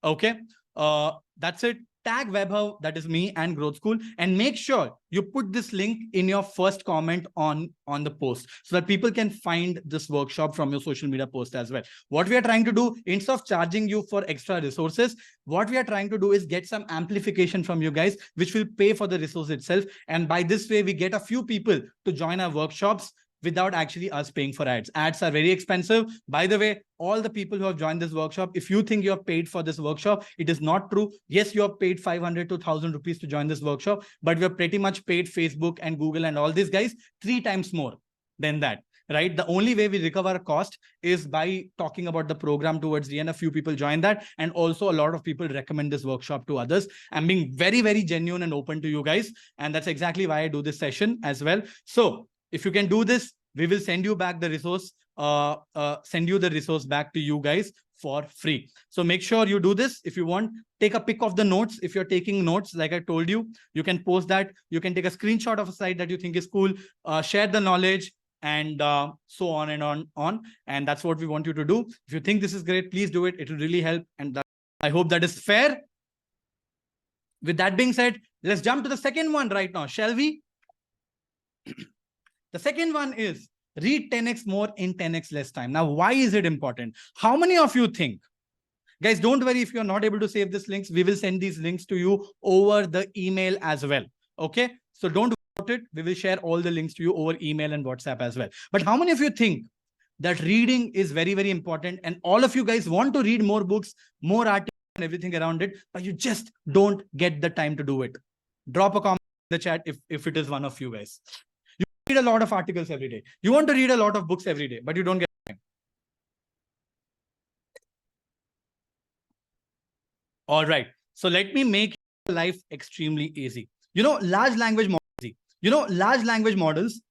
Okay. That's it. Tag Vaibhav, that is me, and Growth School, and make sure you put this link in your first comment on the post so that people can find this workshop from your social media post as well. What we are trying to do, instead of charging you for extra resources, what we are trying to do is get some amplification from you guys, which will pay for the resource itself. And by this way, we get a few people to join our workshops without actually us paying for ads. Ads are very expensive. By the way, all the people who have joined this workshop, if you think you have paid for this workshop, it is not true. Yes, you have paid 500 to 1,000 rupees to join this workshop, but we have pretty much paid Facebook and Google and all these guys 3 times more than that, right? The only way we recover a cost is by talking about the program towards the end. A few people join that. And also a lot of people recommend this workshop to others. I'm being very, very genuine and open to you guys. And that's exactly why I do this session as well. So if you can do this, we will send you back the resource, send you the resource back to you guys for free. So make sure you do this. If you want, take a pic of the notes. If you're taking notes, like I told you, you can post that. You can take a screenshot of a slide that you think is cool, share the knowledge, and so on and on. And that's what we want you to do. If you think this is great, please do it. It will really help. And I hope that is fair. With that being said, let's jump to the second one right now, shall we? The second one is read 10x more in 10x less time. Now, why is it important? How many of you think? Guys, don't worry if you're not able to save these links. We will send these links to you over the email as well. Okay? So don't worry about it. We will share all the links to you over email and WhatsApp as well. But how many of you think that reading is very, very important. And all of you guys want to read more books, more articles and everything around it, but you just don't get the time to do it. Drop a comment in the chat if it is one of you guys. You read a lot of articles every day. You want to read a lot of books every day, but you don't get time. All right. So let me make life extremely easy. Large language models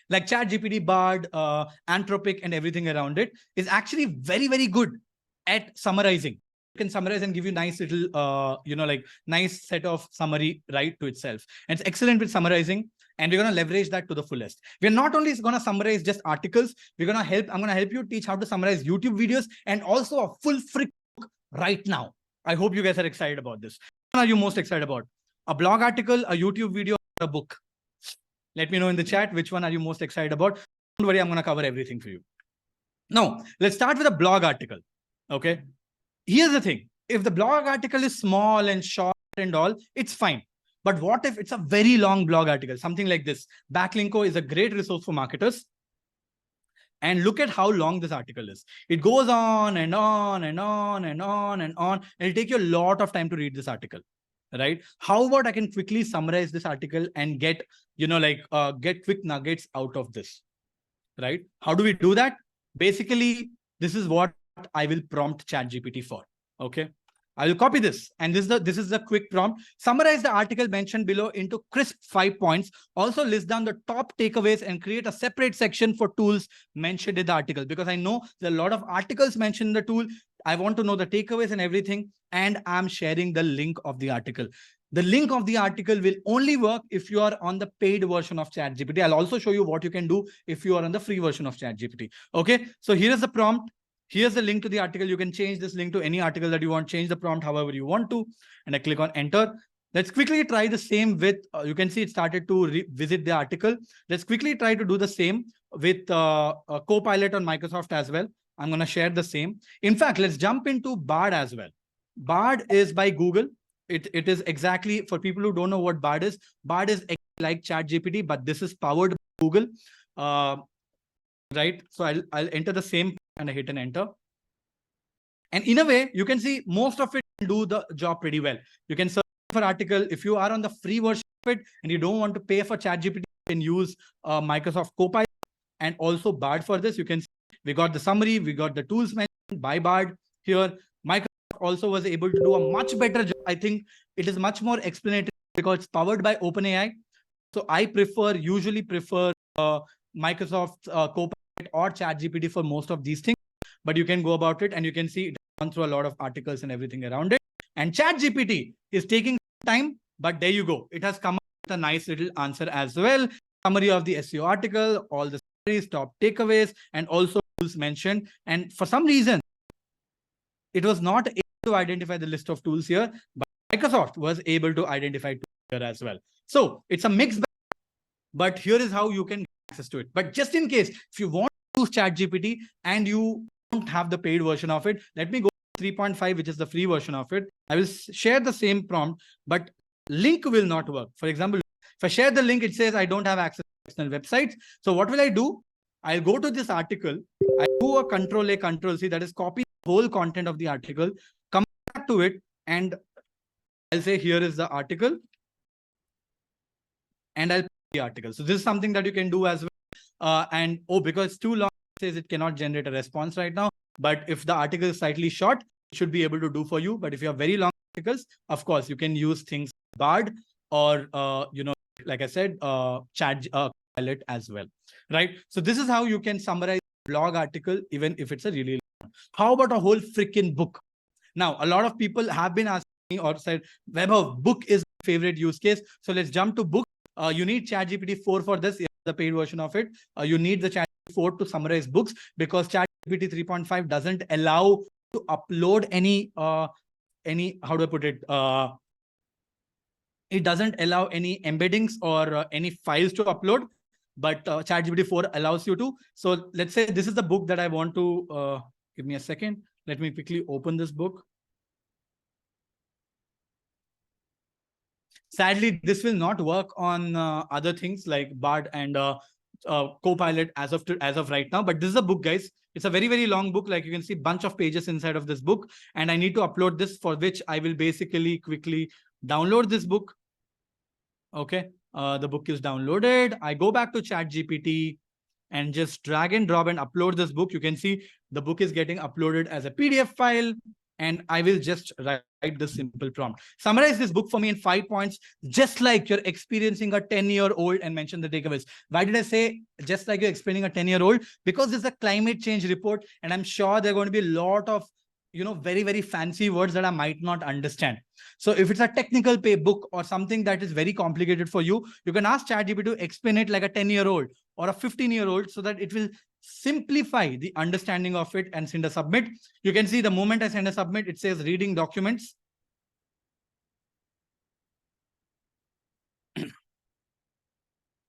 like ChatGPT, Bard, Anthropic, and everything around it is actually very, very good at summarizing. It can summarize and give you nice little, nice set of summary right to itself. And it's excellent with summarizing. And we're going to leverage that to the fullest. We're not only going to summarize just articles, I'm going to help you teach how to summarize YouTube videos and also a full freak book right now. I hope you guys are excited about this. What are you most excited about? A blog article, a YouTube video, or a book? Let me know in the chat which one are you most excited about. Don't worry, I'm going to cover everything for you. Now, let's start with a blog article. Okay. Here's the thing. If the blog article is small and short and all, it's fine. But what if it's a very long blog article? Something like this. Backlinko is a great resource for marketers. And look at how long this article is. It goes on and on and on and on and on. And it'll take you a lot of time to read this article, right? How about I can quickly summarize this article and get, get quick nuggets out of this, right? How do we do that? Basically, this is what I will prompt ChatGPT for, okay? I will copy this, and this is the quick prompt. Summarize the article mentioned below into crisp 5 points. Also list down the top takeaways and create a separate section for tools mentioned in the article, because I know there are a lot of articles mentioned in the tool. I want to know the takeaways and everything, and I'm sharing the link of the article. The link of the article will only work if you are on the paid version of ChatGPT. I'll also show you what you can do if you are on the free version of ChatGPT. Okay, so here is the prompt. Here's the link to the article. You can change this link to any article that you want, change the prompt however you want to, and I click on enter. Let's quickly try the same with, you can see it started to revisit the article. Let's quickly try to do the same with Copilot on Microsoft as well. I'm going to share the same. In fact, let's jump into Bard as well. Bard is by Google. It is exactly, for people who don't know what Bard is like ChatGPT, but this is powered by Google. Right. So I'll enter the same and I hit an enter. And in a way, you can see most of it can do the job pretty well. You can search for article. If you are on the free version of it and you don't want to pay for ChatGPT, you can use Microsoft Copilot and also Bard for this. You can see we got the summary, we got the tools mentioned by Bard here. Microsoft also was able to do a much better job. I think it is much more explanatory because it's powered by OpenAI. So I usually prefer Microsoft Copilot or ChatGPT for most of these things, but you can go about it and you can see it gone through a lot of articles and everything around it. And ChatGPT is taking time, but there you go. It has come up with a nice little answer as well. Summary of the SEO article, all the summaries, top takeaways, and also tools mentioned. And for some reason, it was not able to identify the list of tools here, but Microsoft was able to identify tools here as well. So it's a mixed bag, but here is how you can get access to it. But just in case, if you want to use ChatGPT and you don't have the paid version of it, let me go to 3.5, which is the free version of it. I will share the same prompt, but link will not work. For example, if I share the link, it says I don't have access to external websites. So what will I do? I'll go to this article. I do a Control-A, Control-C, that is copy the whole content of the article, come back to it, and I'll say here is the article, and I'll the article. So this is something that you can do as well. And because it's too long, it says it cannot generate a response right now. But if the article is slightly short, it should be able to do for you. But if you have very long articles, of course, you can use things like Bard or, like I said, Copilot as well, right? So this is how you can summarize a blog article, even if it's a really long. How about a whole freaking book? Now, a lot of people have been asking me or said, Vaibhav, book is my favorite use case. So let's jump to book. You need ChatGPT 4 for this, the paid version of it. You need the ChatGPT 4 to summarize books because ChatGPT 3.5 doesn't allow to upload any, how do I put it? It doesn't allow any embeddings or any files to upload, but ChatGPT 4 allows you to. So let's say this is the book that I want to, give me a second. Let me quickly open this book. Sadly, this will not work on other things like Bard and Copilot as of right now. But this is a book, guys. It's a very, very long book. Like you can see, bunch of pages inside of this book, and I need to upload this, for which I will basically quickly download this book. Okay, the book is downloaded. I go back to ChatGPT and just drag and drop and upload this book. You can see the book is getting uploaded as a PDF file, and I will just write the simple prompt. Summarize this book for me in 5 points, just like you're experiencing a 10-year-old, and mention the takeaways. Why did I say just like you're explaining a 10-year-old? Because it's a climate change report, and I'm sure there are going to be a lot of very, very fancy words that I might not understand. So if it's a technical book or something that is very complicated for you, you can ask ChatGPT to explain it like a 10-year-old or a 15-year-old, so that it will simplify the understanding of it, and send a submit. You can see the moment I send a submit, it says reading documents.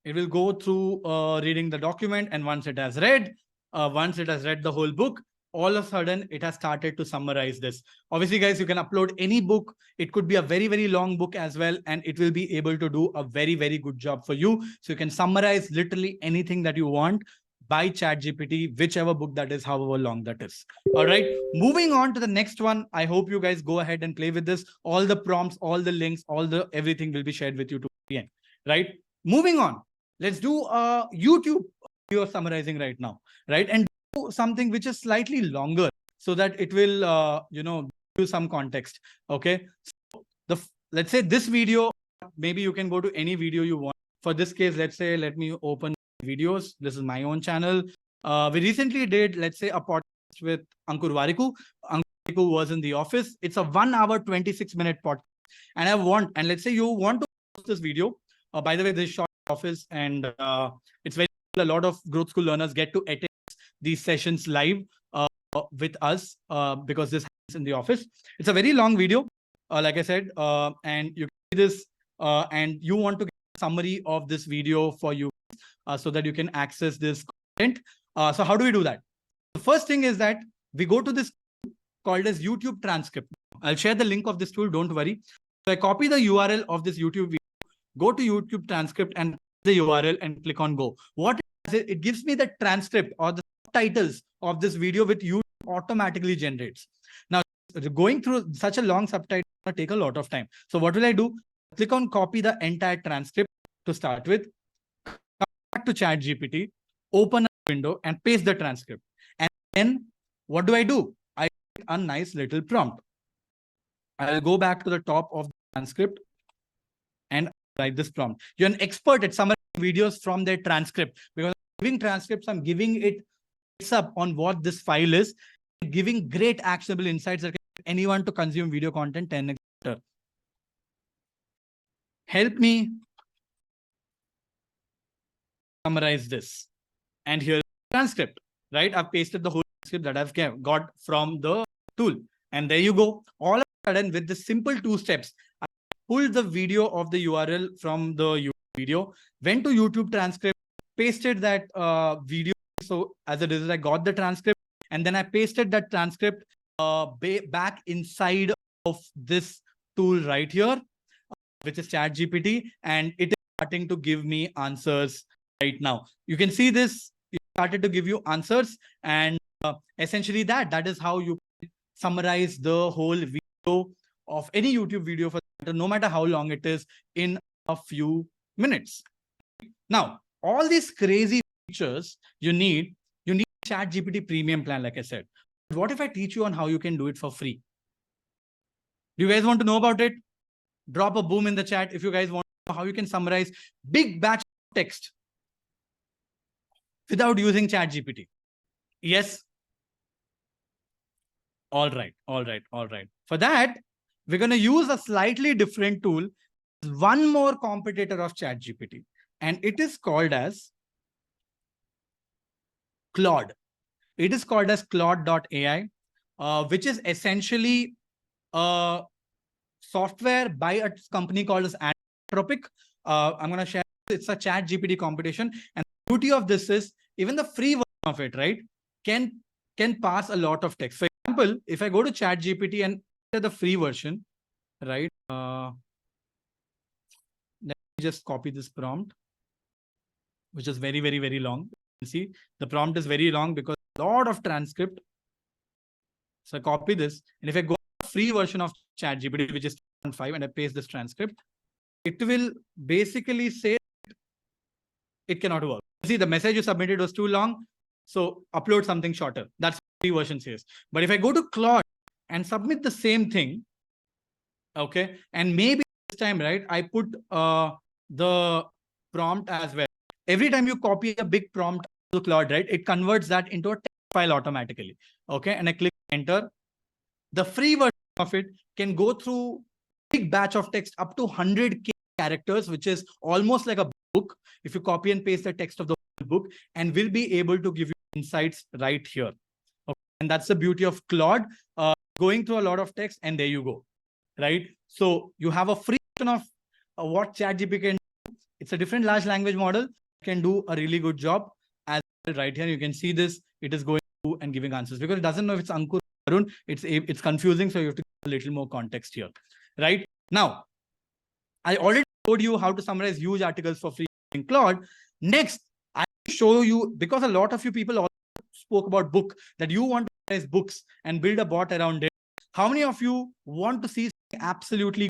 It will go through reading the document, and once it has read the whole book, all of a sudden it has started to summarize this. Obviously, guys, you can upload any book. It could be a very, very long book as well, and it will be able to do a very, very good job for you. So you can summarize literally anything that you want by ChatGPT, whichever book that is, however long that is. All right, moving on to the next one. I hope you guys go ahead and play with this. All the prompts, all the links, everything will be shared with you to the end. Right, moving on. Let's do a YouTube video summarizing right now, right? And do something which is slightly longer, so that it will, give you some context. Okay. So let's say this video, maybe you can go to any video you want. For this case, let's say, let me open videos. This is my own channel. We recently did, let's say, a podcast with Ankur Warikoo. Ankur Warikoo was in the office. It's a 1 hour, 26-minute podcast. And let's say you want to post this video. By the way, this short office, and it's very cool. A lot of growth school learners get to attend these sessions live with us because this happens in the office. It's a very long video, like I said, and you can see this, and you want to get a summary of this video for you, so that you can access this content. So how do we do that? The first thing is that we go to this called as YouTube transcript. I'll share the link of this tool, don't worry. So I copy the URL of this YouTube video, go to YouTube transcript and the URL, and click on go. What it does, it gives me the transcript or the subtitles of this video, which YouTube automatically generates. Now, going through such a long subtitle will take a lot of time. So what will I do? Click on copy the entire transcript to start with. Come back to ChatGPT, open a window and paste the transcript. And then what do? I write a nice little prompt. I'll go back to the top of the transcript and write this prompt. You're an expert at summarizing videos from their transcript, because I'm giving transcripts, I'm giving it heads up on what this file is, giving great actionable insights that can help anyone to consume video content 10x better. Help me summarize this. And here's the transcript, right? I've pasted the whole transcript that I've got from the tool. And there you go. All of a sudden, with the simple 2 steps, I pulled the video of the URL from the YouTube video, went to YouTube transcript, pasted that video. So as a result, I got the transcript, and then I pasted that transcript back inside of this tool right here, which is ChatGPT, and it is starting to give me answers right now. You can see this, it started to give you answers, and essentially that is how you summarize the whole video of any YouTube video, for no matter how long it is, in a few minutes. Now, all these crazy features you need ChatGPT premium plan, like I said. But what if I teach you on how you can do it for free? Do you guys want to know about it? Drop a boom in the chat if you guys want to know how you can summarize big batch of text without using ChatGPT. Yes? All right. For that, we're going to use a slightly different tool, one more competitor of ChatGPT, and it is called as Claude. It is called as Claude.ai, which is essentially a software by a company called as Anthropic. I'm going to share. It's a ChatGPT competition, and the beauty of this is even the free version of it, right, can pass a lot of text. For example, if I go to ChatGPT and the free version, right? Let me just copy this prompt. which is very, very, very long. You see, the prompt is very long because a lot of transcript. So I copy this, and if I go to the free version of ChatGPT, which is 2.5, and I paste this transcript, it will basically say it cannot work. See, the message you submitted was too long, so upload something shorter. That's what free version says. But if I go to Claude and submit the same thing, okay, and maybe this time, right, I put the prompt as well. Every time you copy a big prompt to Claude, right, it converts that into a text file automatically. Okay, and I click enter. The free version of it can go through big batch of text up to 100K characters, which is almost like a book if you copy and paste the text of the book, and will be able to give you insights right here. Okay? And that's the beauty of Claude, going through a lot of text, and there you go, right? So you have a free version of what ChatGPT can do. It's a different large language model, can do a really good job. As well, right here, you can see this, it is going through and giving answers because it doesn't know if it's Ankur or Arun. It's confusing, so you have to give a little more context here, right? Now, I already showed you how to summarize huge articles for free in Claude. Next, I will show you, because a lot of you people also spoke about book, that you want to summarize books and build a bot around it. How many of you want to see absolutely